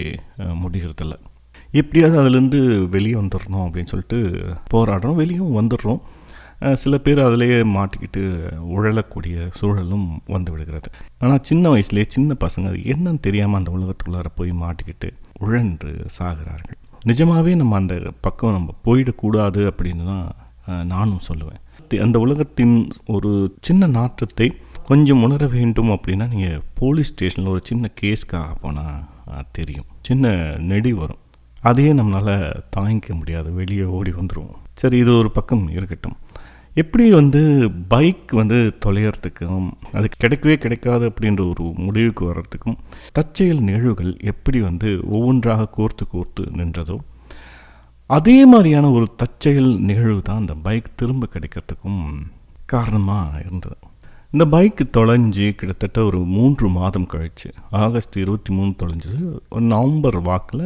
Speaker 2: முடிகிறதில்ல. எப்படியாவது அதுலேருந்து வெளியே வந்துடணும் அப்படின்னு சொல்லிட்டு போராடுறோம், வெளியும் வந்துடுறோம். சில பேர் அதிலேயே மாட்டிக்கிட்டு உழலக்கூடிய சூழலும் வந்து விடுகிறது. ஆனால் சின்ன வயசுலேயே சின்ன பசங்க அது என்னன்னு தெரியாமல் அந்த உலகத்துக்குள்ளார போய் மாட்டிக்கிட்டு உழன்று சாகிறார்கள். நிஜமாகவே நம்ம அந்த பக்கம் நம்ம போயிடக்கூடாது அப்படின்னு தான் நானும் சொல்லுவேன். அந்த உலகத்தின் ஒரு சின்ன நாற்றத்தை கொஞ்சம் உணர வேண்டும் அப்படின்னா நீங்கள் போலீஸ் ஸ்டேஷனில் ஒரு சின்ன கேஸ்க்காக போனால் தெரியும். சின்ன நெடி வரும், அதையே நம்மளால் தாங்கிக்க முடியாது, வெளியே ஓடி வந்துடுவோம். சரி, இது ஒரு பக்கம் இருக்கட்டும். எப்படி பைக் தொலைகிறதுக்கும் அது கிடைக்கவே கிடைக்காது அப்படின்ற ஒரு முடிவுக்கு வர்றதுக்கும் தற்செயல் நிகழ்வுகள் எப்படி ஒவ்வொன்றாக கோர்த்து நின்றதோ அதே மாதிரியான ஒரு தற்செயல் நிகழ்வு தான் அந்த பைக் திரும்ப கிடைக்கிறதுக்கும் காரணமாக இருந்தது. இந்த பைக்கு தொலைஞ்சி கிட்டத்தட்ட ஒரு 3 மாதம் கழிச்சு, ஆகஸ்ட் 23 தொலைஞ்சது. ஒரு நவம்பர் வாக்கில்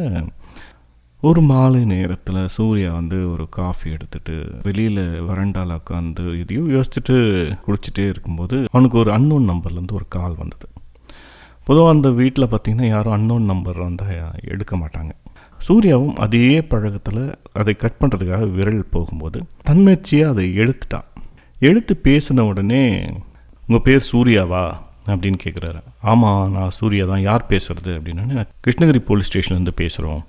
Speaker 2: ஒரு மாலை நேரத்தில் சூர்யா வந்து ஒரு காஃபி எடுத்துகிட்டு வெளியில் வறண்டால உட்காந்து இதையும் யோசிச்சுட்டு குடிச்சிட்டே இருக்கும்போது அவனுக்கு ஒரு அன்னோன் நம்பர்லேருந்து ஒரு கால் வந்தது. பொதுவாக அந்த வீட்டில் பார்த்திங்கன்னா யாரும் அன்னோன் நம்பர் வந்தால் எடுக்க மாட்டாங்க. சூர்யாவும் அதே பழக்கத்தில் அதை கட் பண்ணுறதுக்காக விரல் போகும்போது தன்னச்சியாக அதை எடுத்துட்டான். எடுத்து பேசின உடனே உங்கள் பேர் சூர்யாவா அப்படின்னு கேட்குறாரு. ஆமாம், நான் சூர்யா தான். யார் பேசுகிறது அப்படின்னா, கிருஷ்ணகிரி போலீஸ் ஸ்டேஷன்லேருந்து பேசுகிறோம்.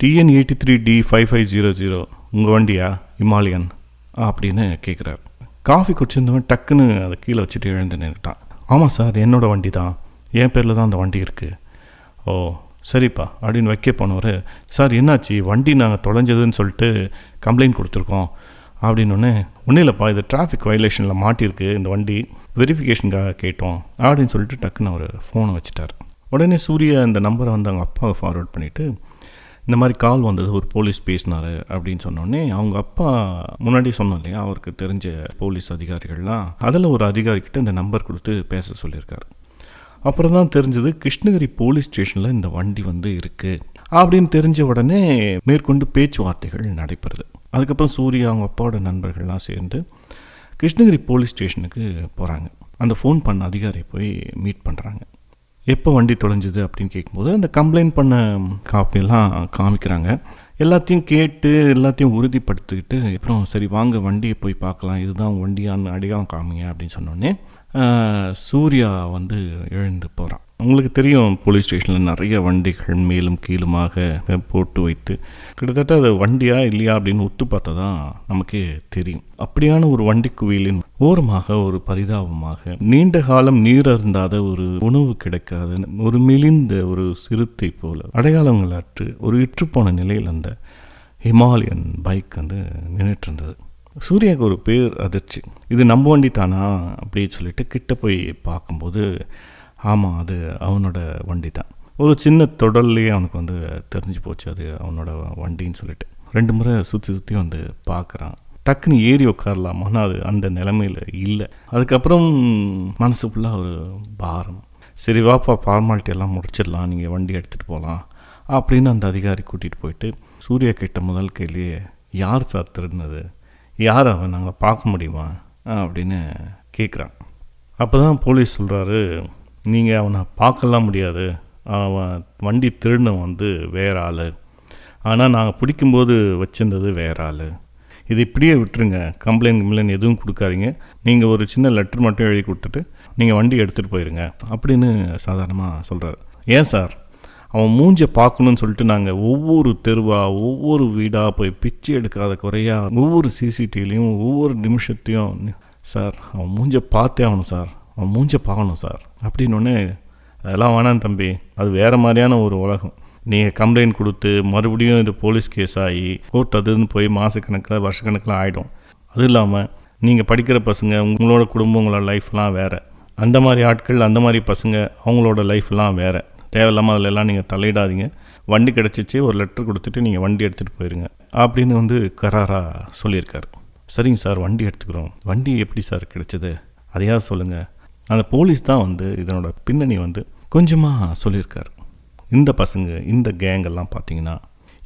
Speaker 2: TN 83D 5500 உங்கள் வண்டியா ஹிமாலயன் அப்படின்னு கேட்குறாரு. காஃபி குடிச்சிருந்தவன் டக்குன்னு அதை கீழே வச்சுட்டு எழுந்து நின்றுட்டான். ஆமாம் சார், என்னோடய வண்டி தான், என் பேரில் தான் அந்த வண்டி இருக்குது. ஓ சரிப்பா அப்படின்னு வைக்க போனவர், சார் என்னாச்சு, வண்டி நாங்கள் தொலைஞ்சதுன்னு சொல்லிட்டு கம்ப்ளைண்ட் கொடுத்துருக்கோம் அப்படின்னொன்னே, ஒன்றும் இல்லைப்பா, இது டிராஃபிக் வயலேஷனில் மாட்டியிருக்கு, இந்த வண்டி வெரிஃபிகேஷனுக்காக கேட்டோம் அப்படின்னு சொல்லிட்டு டக்குன்னு அவர் ஃபோனை வச்சுட்டார். உடனே சூர்யா இந்த நம்பரை வந்து அவங்க அப்பாவை ஃபார்வர்ட் பண்ணிவிட்டு, இந்த மாதிரி கால் வந்தது, ஒரு போலீஸ் பேசினார் அப்படின்னு சொன்னோடனே அவங்க அப்பா முன்னாடி சொன்னோம் இல்லையா, அவருக்கு தெரிஞ்ச போலீஸ் அதிகாரிகள்லாம் அதில் ஒரு அதிகாரிக்கிட்ட இந்த நம்பர் கொடுத்து பேச சொல்லியிருக்காரு. அப்புறம் தான் தெரிஞ்சது கிருஷ்ணகிரி போலீஸ் ஸ்டேஷனில் இந்த வண்டி வந்து இருக்குது அப்படின்னு தெரிஞ்ச உடனே மேற்கொண்டு பேச்சுவார்த்தைகள் நடைபெறுது. அதுக்கப்புறம் சூர்யா அவங்க அப்பாவோட நண்பர்கள்லாம் சேர்ந்து கிருஷ்ணகிரி போலீஸ் ஸ்டேஷனுக்கு போகிறாங்க. அந்த ஃபோன் பண்ண அதிகாரியை போய் மீட் பண்ணுறாங்க. எப்போ வண்டி தொலைஞ்சுது அப்படின்னு கேட்கும்போது அந்த கம்ப்ளைண்ட் பண்ண காப்பியெல்லாம் காமிக்கிறாங்க. எல்லாத்தையும் கேட்டு எல்லாத்தையும் உறுதிப்படுத்திக்கிட்டு அப்புறம் சரி வாங்க வண்டியை போய் பார்க்கலாம், இதுதான் வண்டியான்னு அடிகாலம் காமிங்க அப்படின்னு சொன்னோடனே சூர்யா வந்து எழுந்து போகிறான். உங்களுக்கு தெரியும், போலீஸ் ஸ்டேஷனில் நிறைய வண்டிகள் மேலும் கீழுமாக போட்டு வைத்து கிட்டத்தட்ட அது வண்டியா இல்லையா அப்படின்னு ஒத்து பார்த்தா தான் நமக்கே தெரியும். அப்படியான ஒரு வண்டி குவியலின் ஓரமாக ஒரு பரிதாபமாக நீண்ட காலம் நீர் அருந்தாத ஒரு உணவு கிடைக்காத ஒரு மெலிந்த ஒரு சிறுத்தை போல அடையாளங்களற்று ஒரு இற்றுப்போன நிலையில் அந்த ஹிமாலயன் பைக் வந்து நின்றுட்டு இருந்தது. சூர்யாவுக்கு ஒரு பேர் அதிர்ச்சி, இது நம்ம வண்டி தானா அப்படின்னு சொல்லிட்டு கிட்ட போய் பார்க்கும்போது ஆமாம், அது அவனோட வண்டி தான். ஒரு சின்ன தொடர்லேயே அவனுக்கு வந்து தெரிஞ்சு போச்சு அது அவனோட வண்டின்னு சொல்லிட்டு 2 முறை சுற்றி வந்து பார்க்குறான். டக்குன்னு ஏறி உட்காரலாம், ஆனால் அது அந்த நிலைமையில் இல்லை. அதுக்கப்புறம் மனசு ஃபுல்லாக ஒரு பாரம். சரி வாப்பா, ஃபார்மாலிட்டி எல்லாம் முடிச்சிடலாம், நீங்கள் வண்டி எடுத்துகிட்டு போகலாம் அப்படின்னு அந்த அதிகாரி கூட்டிகிட்டு போயிட்டு சூர்யா கேட்ட முதல் கேள்வியே, யார் சார் திருடினது, யார் அவன், நாங்கள் பார்க்க முடியுமா அப்படின்னு கேட்குறான். அப்போ தான் போலீஸ் சொல்கிறாரு, நீங்கள் அவனை பார்க்கலாம் முடியாது, அவன் வண்டி திருடினவன் வந்து வேறு ஆள், ஆனால் நாங்கள் பிடிக்கும்போது வச்சுருந்தது வேறு ஆள், இது இப்படியே விட்டுருங்க, கம்ப்ளைண்ட் எதுவும் கொடுக்காதீங்க, நீங்கள் ஒரு சின்ன லெட்டர் மட்டும் எழுதி கொடுத்துட்டு நீங்கள் வண்டி எடுத்துகிட்டு போயிருங்க அப்படின்னு சாதாரணமாக சொல்கிறார். ஏன் சார், அவன் மூஞ்சை பார்க்கணுன்னு சொல்லிட்டு நாங்கள் ஒவ்வொரு தெருவாக ஒவ்வொரு வீடாக போய் பிச்சை எடுக்காத குறையாக ஒவ்வொரு சிசிடிவிலையும் ஒவ்வொரு நிமிஷத்தையும், சார் அவன் மூஞ்சை பார்த்தே ஆகணும் சார், அவன் மூஞ்சை பார்க்கணும் சார் அப்படின்னோடனே, அதெல்லாம் வேணாம் தம்பி, அது வேறு மாதிரியான ஒரு உலகம், நீங்கள் கம்ப்ளைண்ட் கொடுத்து மறுபடியும் இது போலீஸ் கேஸ் ஆகி கோர்ட் அதுன்னு போய் மாதக்கணக்கில் வருஷக்கணக்கில் ஆகிடும். அதுவும் இல்லாமல் நீங்கள் படிக்கிற பசங்க, உங்களோட குடும்பம், உங்களோட லைஃப்லாம் வேறு, அந்த மாதிரி ஆட்கள், அந்த மாதிரி பசங்க, அவங்களோட லைஃப்லாம் வேறு, தேவையில்லாமல் அதிலெல்லாம் நீங்கள் தலையிடாதீங்க, வண்டி கிடச்சிச்சு, ஒரு லெட்டர் கொடுத்துட்டு நீங்கள் வண்டி எடுத்துகிட்டு போயிருங்க அப்படின்னு வந்து கராராக சொல்லியிருக்காரு. சரிங்க சார், வண்டி எடுத்துக்கிறோம். வண்டி எப்படி சார் கிடைச்சது, அதையாவது சொல்லுங்கள். அந்த போலீஸ் தான் வந்து இதனோட பின்னணி வந்து கொஞ்சமாக சொல்லியிருக்காரு. இந்த பசங்க, இந்த கேங்கெல்லாம் பார்த்திங்கன்னா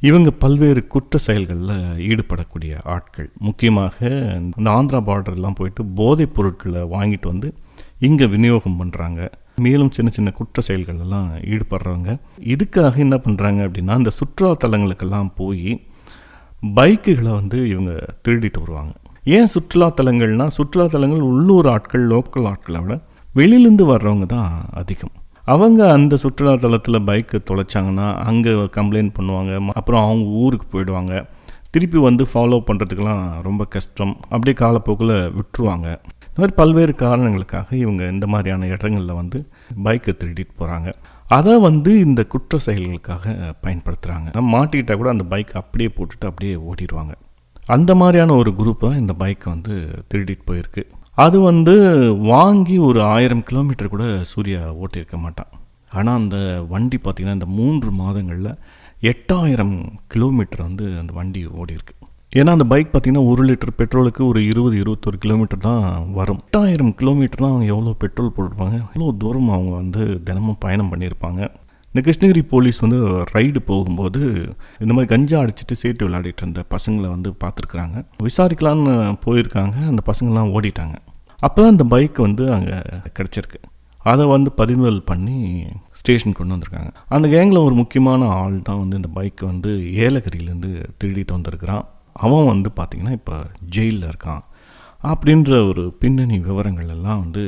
Speaker 2: இவங்க பல்வேறு குற்ற செயல்களில் ஈடுபடக்கூடிய ஆட்கள். முக்கியமாக இந்த ஆந்திரா பார்டர்லாம் போயிட்டு போதைப் பொருட்களை வாங்கிட்டு வந்து இங்கே விநியோகம் பண்ணுறாங்க. மேலும் சின்ன சின்ன குற்ற செயல்கள் எல்லாம் ஈடுபடுறவங்க. இதுக்காக என்ன பண்ணுறாங்க அப்படின்னா, இந்த சுற்றுலாத்தலங்களுக்கெல்லாம் போய் பைக்குகளை வந்து இவங்க திருடிட்டு வருவாங்க. ஏன் சுற்றுலாத்தலங்கள்னால், சுற்றுலாத்தலங்கள் உள்ளூர் ஆட்கள், லோக்கல் ஆட்களை விட வெளியிலேருந்து வர்றவங்க தான் அதிகம். அவங்க அந்த சுற்றுலாத்தலத்தில் பைக்கை தொலைச்சாங்கன்னா அங்கே கம்ப்ளைண்ட் பண்ணுவாங்க, அப்புறம் அவங்க ஊருக்கு போயிடுவாங்க, திருப்பி வந்து ஃபாலோ பண்ணுறதுக்கெல்லாம் ரொம்ப கஷ்டம், அப்படியே காலப்போக்கில் விட்டுருவாங்க. இந்த மாதிரி பல்வேறு காரணங்களுக்காக இவங்க இந்த மாதிரியான இடங்களில் வந்து பைக்கை திருடிட்டு போகிறாங்க. அதை வந்து இந்த குற்ற செயல்களுக்காக பயன்படுத்துகிறாங்க. மாட்டிக்கிட்டால் கூட அந்த பைக்கை அப்படியே போட்டுட்டு அப்படியே ஓட்டிடுவாங்க. அந்த மாதிரியான ஒரு குரூப் தான் இந்த பைக்கை வந்து திருடிட்டு போயிருக்கு. அது வந்து வாங்கி ஒரு 1000 கிலோமீட்டர் கூட சூர்யா ஓட்டியிருக்க மாட்டான். ஆனால் அந்த வண்டி பார்த்திங்கன்னா இந்த 3 மாதங்களில் 8000 கிலோமீட்டர் வந்து அந்த வண்டி ஓடி இருக்கு. ஏன்னா அந்த பைக் பார்த்திங்கன்னா 1 லிட்டர் பெட்ரோலுக்கு ஒரு 20-21 கிலோமீட்டர் தான் வரும். 8000 கிலோமீட்டர் தான் அவங்க எவ்வளோ பெட்ரோல் போட்டிருப்பாங்க, எவ்வளோ தூரம் அவங்க வந்து தினமும் பயணம் பண்ணியிருப்பாங்க. இந்த கிருஷ்ணகிரி போலீஸ் வந்து ரைடு போகும்போது இந்த மாதிரி கஞ்சா அடிச்சுட்டு சேட்டு விளையாடிட்டு இருந்த பசங்களை வந்து பார்த்துருக்குறாங்க. விசாரிக்கலான்னு போயிருக்காங்க. அந்த பசங்கள்லாம் ஓடிட்டாங்க. அப்போ தான் இந்த பைக் வந்து அங்கே கிடச்சிருக்கு. அதை வந்து பறிமுதல் பண்ணி ஸ்டேஷன் கொண்டு வந்திருக்காங்க. அந்த கேங்கில் ஒரு முக்கியமான ஆள் தான் வந்து இந்த பைக்கை வந்து ஏலகிரியிலேருந்து திருடிட்டு வந்திருக்கிறான். அவன் வந்து பார்த்திங்கன்னா இப்போ ஜெயிலில் இருக்கான் அப்படின்ற ஒரு பின்னணி விவரங்கள் எல்லாம் வந்து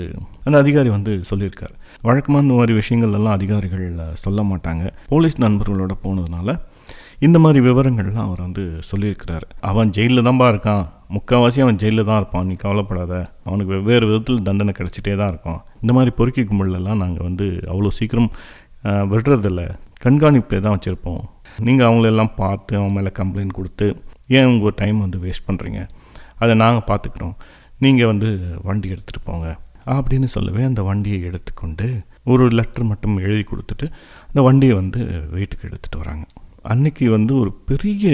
Speaker 2: அந்த அதிகாரி வந்து சொல்லியிருக்காரு. வழக்கமாக இந்த மாதிரி விஷயங்கள் எல்லாம் அதிகாரிகள் சொல்ல மாட்டாங்க. போலீஸ் நண்பர்களோட போனதுனால இந்த மாதிரி விவரங்கள்லாம் அவர் வந்து சொல்லியிருக்கிறாரு. அவன் ஜெயிலில் தான்ப்பா இருக்கான், முக்கால்வாசி அவன் ஜெயிலில் தான் இருப்பான், நீ கவலைப்படாத, அவனுக்கு வெவ்வேறு விதத்தில் தண்டனை கிடச்சிட்டே தான் இருக்கும். இந்த மாதிரி பொறுக்கி கும்பலெல்லாம் நாங்கள் வந்து அவ்வளோ சீக்கிரம் விடுறதில்ல, கண்காணிப்பில் தான் வச்சுருப்போம். நீங்கள் அவங்களெல்லாம் பார்த்து அவன் மேலே கம்ப்ளைண்ட் கொடுத்து ஏன் உங்கள் டைம் வந்து வேஸ்ட் பண்ணுறீங்க, அதை நாங்கள் பார்த்துக்குறோம், நீங்கள் வந்து வண்டி எடுத்துகிட்டு போங்க அப்படின்னு சொல்லவே அந்த வண்டியை எடுத்துக்கொண்டு ஒரு லெட்டர் மட்டும் எழுதி கொடுத்துட்டு அந்த வண்டியை வந்து வீட்டுக்கு எடுத்துகிட்டு வராங்க. அன்றைக்கி வந்து ஒரு பெரிய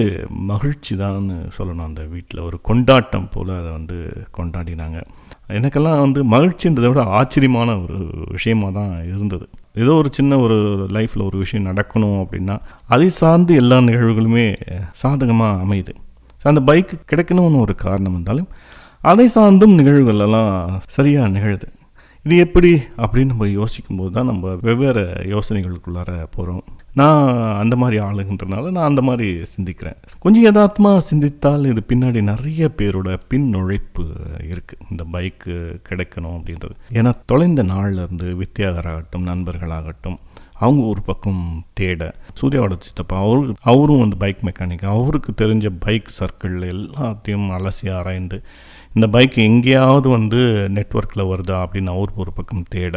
Speaker 2: மகிழ்ச்சி தான் சொல்லணும். அந்த வீட்டில் ஒரு கொண்டாட்டம் போல் அதை வந்து கொண்டாடினாங்க. எனக்கெல்லாம் வந்து மகிழ்ச்சின்றதை விட ஆச்சரியமான ஒரு விஷயமாக தான் இருந்தது. ஏதோ ஒரு சின்ன ஒரு லைஃப்பில் ஒரு விஷயம் நடக்கணும் அப்படின்னா அதை சார்ந்து எல்லா நிகழ்வுகளுமே சாதகமாக அமையுது. அந்த பைக்கு கிடைக்கணும்னு ஒரு காரணம் இருந்தாலும் அதை சார்ந்தும் நிகழ்வுகளெல்லாம் சரியாக நிகழுது. இது எப்படி அப்படின்னு நம்ம யோசிக்கும்போது தான் நம்ம வெவ்வேறு யோசனைகளுக்குள்ளார போகிறோம். நான் அந்த மாதிரி ஆளுங்கன்றனால நான் அந்த மாதிரி சிந்திக்கிறேன். கொஞ்சம் யதார்த்தமாக சிந்தித்தால் இது பின்னாடி நிறைய பேரோட பின் நுழைப்பு இருக்குது இந்த பைக்கு கிடைக்கணும் அப்படின்றது. ஏன்னா தொலைந்த நாள்லேருந்து வித்தியாகராகட்டும் நண்பர்களாகட்டும் அவங்க ஒரு பக்கம் தேட, சூர்யாவோட சித்தப்பா அவரும் வந்து பைக் மெக்கானிக், அவருக்கு தெரிஞ்ச பைக் சர்க்கிள் எல்லாத்தையும் அலசி ஆராய்ந்து இந்த பைக் எங்கேயாவது வந்து நெட்வொர்க்கில் வருதா அப்படின்னு அவர் ஒரு பக்கம் தேட,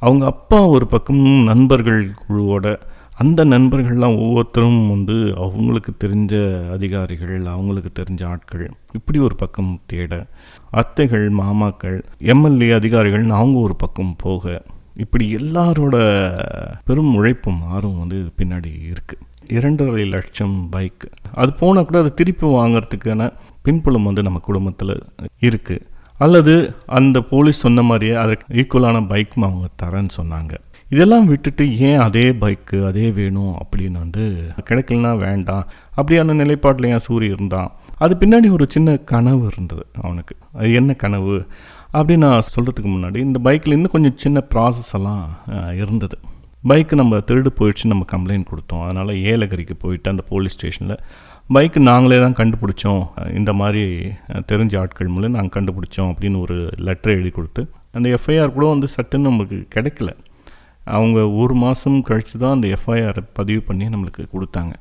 Speaker 2: அவங்க அப்பா ஒரு பக்கம் நண்பர்கள் குழுவோட அந்த நண்பர்கள்லாம் ஒவ்வொருத்தரும் வந்து அவங்களுக்கு தெரிஞ்ச அதிகாரிகள், அவங்களுக்கு தெரிஞ்ச ஆட்கள், இப்படி ஒரு பக்கம் தேட, அத்தைகள் மாமாக்கள் எம்எல்ஏ அதிகாரிகள்னு அவங்க ஒரு பக்கம் போக, இப்படி எல்லாரோட பெரும் உழைப்பும் ஆர்வம் வந்து பின்னாடி இருக்குது. 2.5 லட்சம் பைக் அது போனால் கூட அதை திருப்பி வாங்கிறதுக்கான பின்புலம் வந்து நம்ம குடும்பத்தில் இருக்குது. அல்லது அந்த போலீஸ் சொன்ன மாதிரியே அதுக்கு ஈக்குவலான பைக்கும் அவங்க தரேன்னு சொன்னாங்க. இதெல்லாம் விட்டுட்டு ஏன் அதே பைக்கு அதே வேணும் அப்படின்னு வந்து கிடைக்கலனா வேண்டாம் அப்படியான நிலைப்பாட்டில் ஏன் சூரிய இருந்தான். அது பின்னாடி ஒரு சின்ன கனவு இருந்தது அவனுக்கு. அது என்ன கனவு அப்படின்னு நான் சொல்கிறதுக்கு முன்னாடி இந்த பைக்கில் இன்னும் கொஞ்சம் சின்ன ப்ராசஸ் எல்லாம் இருந்தது. பைக்கு நம்ம திருடு போயிடுச்சு, நம்ம கம்ப்ளைண்ட் கொடுத்தோம். அதனால் ஏலகிரிக்கு போயிட்டு அந்த போலீஸ் ஸ்டேஷனில் பைக்கு நாங்களே தான் கண்டுபிடிச்சோம், இந்த மாதிரி தெரிஞ்ச ஆட்கள் மூலம் நாங்கள் கண்டுபிடிச்சோம் அப்படின்னு ஒரு லெட்டர் எழுதி கொடுத்து அந்த எஃப்ஐஆர் கூட வந்து சட்டுன்னு நம்மளுக்கு கிடைக்கல. அவங்க 1 மாதம் கழித்து தான் அந்த எஃப்ஐஆர் பதிவு பண்ணி நம்மளுக்கு கொடுத்தாங்க.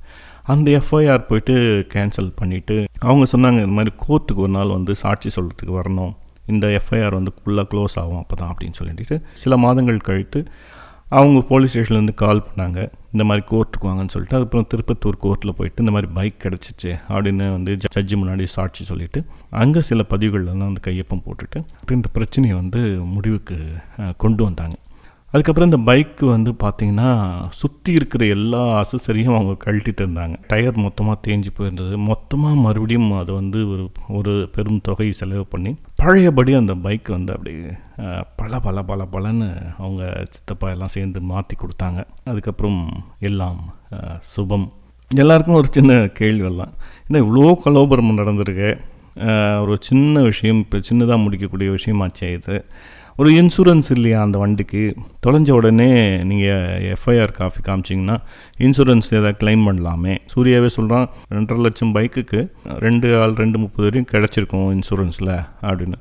Speaker 2: அந்த எஃப்ஐஆர் போயிட்டு கேன்சல் பண்ணிவிட்டு அவங்க சொன்னாங்க இந்த மாதிரி கோர்ட்டுக்கு ஒரு நாள் வந்து சாட்சி சொல்கிறதுக்கு வரணும், இந்த எஃப்ஐஆர் வந்து ஃபுல்லாக க்ளோஸ் ஆகும் அப்போ தான் அப்படின்னு சொல்லிட்டு சில மாதங்கள் கழித்து அவங்க போலீஸ் ஸ்டேஷன்லேருந்து கால் பண்ணாங்க, இந்த மாதிரி கோர்ட்டுக்கு வாங்கன்னு சொல்லிட்டு. அதுக்கப்புறம் திருப்பத்தூர் கோர்ட்டில் போயிட்டு இந்த மாதிரி பைக் கிடச்சிச்சு அப்படின்னு வந்து ஜட்ஜி முன்னாடி சாட்சி சொல்லிவிட்டு அங்கே சில பதிவுகள்லாம் வந்து கையொப்பம் போட்டுட்டு இந்த பிரச்சனையை வந்து முடிவுக்கு கொண்டு வந்தாங்க. அதுக்கப்புறம் இந்த பைக்கு வந்து பார்த்திங்கன்னா சுற்றி இருக்கிற எல்லா அசசரியும் அவங்க கழட்டிட்டு இருந்தாங்க. டயர் மொத்தமாக தேஞ்சு போயிருந்தது. மொத்தமாக மறுபடியும் அது வந்து ஒரு பெரும் தொகை செலவு பண்ணி பழையபடி அந்த பைக் வந்து அப்படி பலன்னு அவங்க சித்தப்பா எல்லாம் சேர்ந்து மாற்றி கொடுத்தாங்க. அதுக்கப்புறம் எல்லாம் சுபம். எல்லாருக்கும் ஒரு சின்ன கேள்வி எல்லாம், ஏன்னா இவ்வளோ கலோபரம் நடந்திருக்கு, ஒரு சின்ன விஷயம் இப்போ சின்னதாக முடிக்கக்கூடிய விஷயமாச்சே இது, ஒரு இன்சூரன்ஸ் இல்லையா அந்த வண்டிக்கு, தொலைஞ்ச உடனே நீங்கள் எஃப்ஐஆர் காப்பி காமிச்சிங்கன்னா இன்சூரன்ஸ் ஏதாவது கிளைம் பண்ணலாமே. சூர்யாவே சொல்கிறான் 2.5 லட்சம் பைக்குக்கு 2.30 வரையும் கிடச்சிருக்கும் இன்சூரன்ஸில் அப்படின்னு.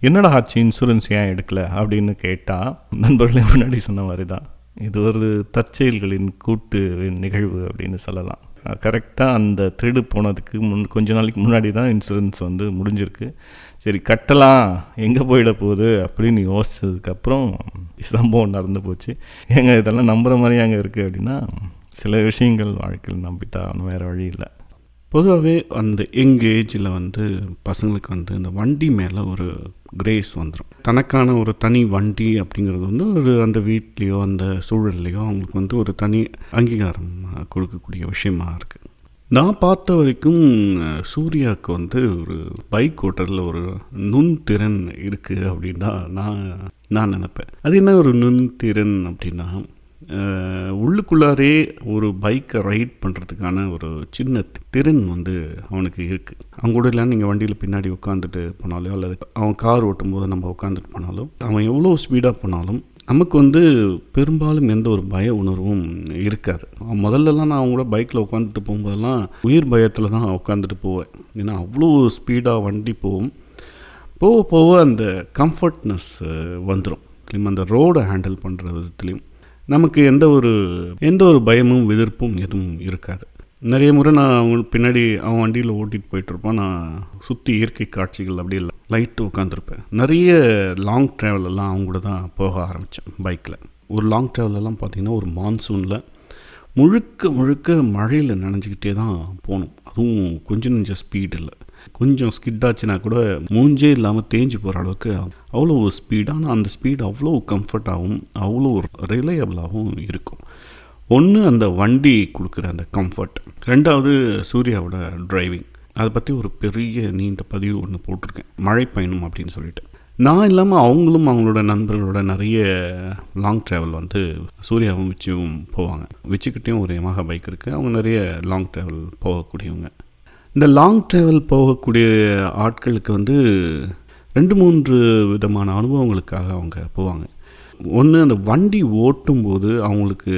Speaker 2: என்னடா ஆச்சு இன்சூரன்ஸ் ஏன் எடுக்கலை அப்படின்னு கேட்டால் நண்பர்களே முன்னாடி சொன்ன மாதிரி தான், இது ஒரு தற்செயல்களின் கூட்டு நிகழ்வு அப்படின்னு சொல்லலாம். கரெக்டாக அந்த திருடு போனதுக்கு கொஞ்ச நாளைக்கு முன்னாடி தான் இன்சூரன்ஸ் வந்து முடிஞ்சிருக்கு. சரி கட்டலாம், எங்கே போயிட போகுது அப்படின்னு யோசிச்சதுக்கப்புறம் சம்பவம் நடந்து போச்சு. ஏங்க இதெல்லாம் நம்புகிற மாதிரி அங்கே இருக்குது அப்படின்னா சில விஷயங்கள் வாழ்க்கையில் நம்பித்தான் வேறு வழி இல்லை.
Speaker 1: பொதுவாகவே அந்த யங் ஏஜில் வந்து பசங்களுக்கு வந்து இந்த வண்டி மேலே ஒரு கிரேஸ் வந்துடும். தனக்கான ஒரு தனி வண்டி அப்படிங்கிறது வந்து ஒரு அந்த வீட்லேயோ அந்த சூழல்லையோ அவங்களுக்கு வந்து ஒரு தனி அங்கீகாரம் கொடுக்கக்கூடிய விஷயமா இருக்குது. நான் பார்த்த வரைக்கும் சூர்யாவுக்கு வந்து ஒரு பைக் ஓட்டுறதுல ஒரு நுண்திறன் இருக்குது அப்படின்னு தான் நான் நினைப்பேன். அது என்ன ஒரு நுண்திறன் அப்படின்னா, உள்ளுக்குள்ளாரே ஒரு பைக்கை ரைட் பண்ணுறதுக்கான ஒரு சின்ன திறன் வந்து அவனுக்கு இருக்குது. அவங்க கூட இல்லை நீங்கள் வண்டியில் பின்னாடி உட்காந்துட்டு போனாலும் அல்லது அவன் கார் ஓட்டும்போது நம்ம உட்காந்துட்டு போனாலும் அவன் எவ்வளோ ஸ்பீடாக போனாலும் நமக்கு வந்து பெரும்பாலும் எந்த ஒரு பய உணர்வும் இருக்காது. முதல்லலாம் நான் அவங்க கூட பைக்கில் உட்காந்துட்டு போகும்போதெல்லாம் உயிர் பயத்தில் தான் உட்காந்துட்டு போவேன். ஏன்னா அவ்வளோ ஸ்பீடாக வண்டி போகும். போக போக அந்த கம்ஃபர்ட்னஸ் வந்துடும். அந்த ரோடை ஹேண்டில் பண்ணுற விதத்துலேயும் நமக்கு எந்த ஒரு பயமும் எதிர்ப்பும் எதுவும் இருக்காது. நிறைய முறை நான் அவங்க பின்னாடி அவன் வண்டியில் ஓட்டிகிட்டு போயிட்டுருப்பான். நான் சுற்றி இயற்கை காட்சிகள் அப்படியே லைட்டு உட்காந்துருப்பேன். நிறைய லாங் ட்ராவலெல்லாம் அவங்க கூட தான் போக ஆரம்பித்தேன் பைக்கில். ஒரு லாங் ட்ராவலெல்லாம் பார்த்திங்கன்னா ஒரு மான்சூனில் முழுக்க மழையில் நனைஞ்சிக்கிட்டே தான் போகணும். அதுவும் கொஞ்சம் நெஞ்சம் ஸ்பீடு இல்லை. கொஞ்சம் ஸ்கிட்டாச்சுன்னா கூட மூஞ்சே இல்லாமல் தேஞ்சு போகிற அளவுக்கு அவ்வளோ ஸ்பீடான அந்த ஸ்பீடு அவ்வளோ கம்ஃபர்ட்டாகவும் அவ்வளோ ரிலையபிளாகவும் இருக்கும். ஒன்று அந்த வண்டி கொடுக்குற அந்த கம்ஃபர்ட், ரெண்டாவது சூர்யாவோட டிரைவிங். அதை பற்றி ஒரு பெரிய நீண்ட பதிவு ஒன்று போட்டிருக்கேன், மழை பயணம் அப்படின்னு சொல்லிட்டு. நான் இல்லாமல் அவங்களும் அவங்களோட நண்பர்களோட நிறைய லாங் ட்ராவல் வந்து சூர்யாவும் விச்சுவும் போவாங்க. விச்சுக்கிட்டேயும் ஒரு யமஹா பைக் இருக்குது. அவங்க நிறைய லாங் ட்ராவல் போகக்கூடியவங்க. இந்த லாங் ட்ராவல் போகக்கூடிய ஆட்களுக்கு வந்து 2-3 விதமான அனுபவங்களுக்காக அவங்க போவாங்க. ஒன்று, அந்த வண்டி ஓட்டும்போது அவங்களுக்கு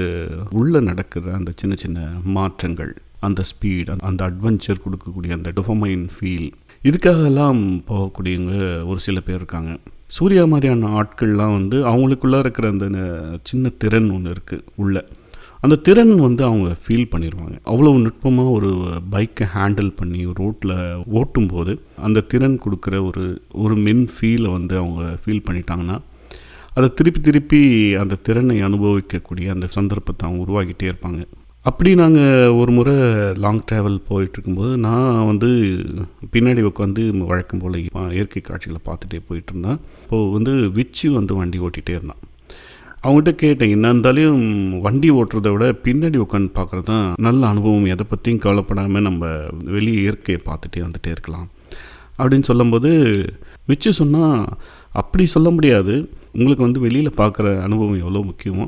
Speaker 1: உள்ளே நடக்கிற அந்த சின்ன சின்ன மாற்றங்கள், அந்த ஸ்பீட், அந்த அட்வென்ச்சர் கொடுக்கக்கூடிய அந்த டொபமைன் ஃபீல், இதுக்காகலாம் போகக்கூடியவங்க ஒரு சில பேர் இருக்காங்க. சூர்யா மாதிரியான ஆட்கள்லாம் வந்து அவங்களுக்குள்ளே இருக்கிற அந்த சின்ன திறன் ஒன்று இருக்குது உள்ள. அந்த திறன் வந்து அவங்க ஃபீல் பண்ணிடுவாங்க. அவ்வளோ நுட்பமாக ஒரு பைக்கை ஹேண்டில் பண்ணி ரோட்டில் ஓட்டும்போது அந்த திறன் கொடுக்குற ஒரு மென் ஃபீலை வந்து அவங்க ஃபீல் பண்ணிட்டாங்கன்னா அதை திருப்பி அந்த திறனை அனுபவிக்கக்கூடிய அந்த சந்தர்ப்பத்தை அவங்க உருவாக்கிட்டே இருப்பாங்க. அப்படி நாங்கள் ஒரு முறை லாங் ட்ராவல் போயிட்டுருக்கும்போது நான் வந்து பின்னாடி உட்காந்து வழக்கம் போல் இயற்கை காட்சிகளை பார்த்துட்டே போயிட்டுருந்தேன். இப்போது வந்து விச்சு வந்து வண்டி ஓட்டிகிட்டே இருந்தான். அவங்ககிட்ட கேட்டேன், என்ன இருந்தாலும் வண்டி ஓட்டுறதை விட பின்னாடி உட்காந்து பார்க்குறது தான் நல்ல அனுபவம், எதை பற்றியும் கவலைப்படாமல் நம்ம வெளியே இயற்கையை பார்த்துட்டே வந்துகிட்டே இருக்கலாம் அப்படின்னு சொல்லும்போது விச்சு சொன்னால், அப்படி சொல்ல முடியாது, உங்களுக்கு வந்து வெளியில் பார்க்குற அனுபவம் எவ்வளோ முக்கியமோ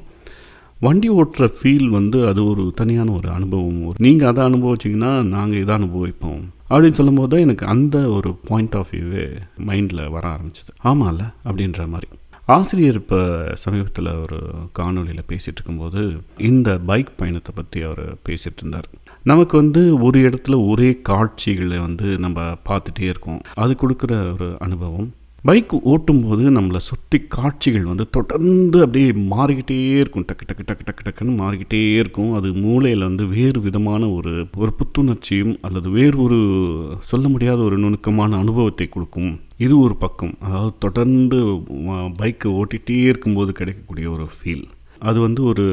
Speaker 1: வண்டி ஓட்டுற ஃபீல் வந்து அது ஒரு தனியான ஒரு அனுபவம். நீங்கள் அதை அனுபவிச்சிங்கன்னா நாங்கள் இதை அனுபவிப்போம் அப்படின்னு சொல்லும்போது தான் எனக்கு அந்த ஒரு பாயிண்ட் ஆஃப் வியூவே மைண்டில் வர ஆரம்பிச்சிது. ஆமாம்ல அப்படின்ற மாதிரி. ஆசிரியர் இப்போ சமீபத்தில் ஒரு காணொலியில் பேசிகிட்டு இருக்கும்போது இந்த பைக் பயணத்தை பற்றி அவர் பேசிகிட்டு இருந்தார். நமக்கு வந்து ஒரு இடத்துல ஒரே காட்சிகளை வந்து நம்ம பார்த்துட்டே இருக்கோம். அது கொடுக்குற ஒரு அனுபவம். பைக் ஓட்டும்போது நம்மளை சுற்றி காட்சிகள் வந்து தொடர்ந்து அப்படியே மாறிக்கிட்டே இருக்கும். டக்குன்னு மாறிக்கிட்டே இருக்கும். அது மூளையில் வந்து வேறு விதமான ஒரு புத்துணர்ச்சியும் அல்லது வேறு ஒரு சொல்ல முடியாத ஒரு நுணுக்கமான அனுபவத்தை கொடுக்கும். இது ஒரு பக்கம். அதாவது தொடர்ந்து பைக்கை ஓட்டிகிட்டே இருக்கும்போது கிடைக்கக்கூடிய ஒரு ஃபீல், அது வந்து ஒரு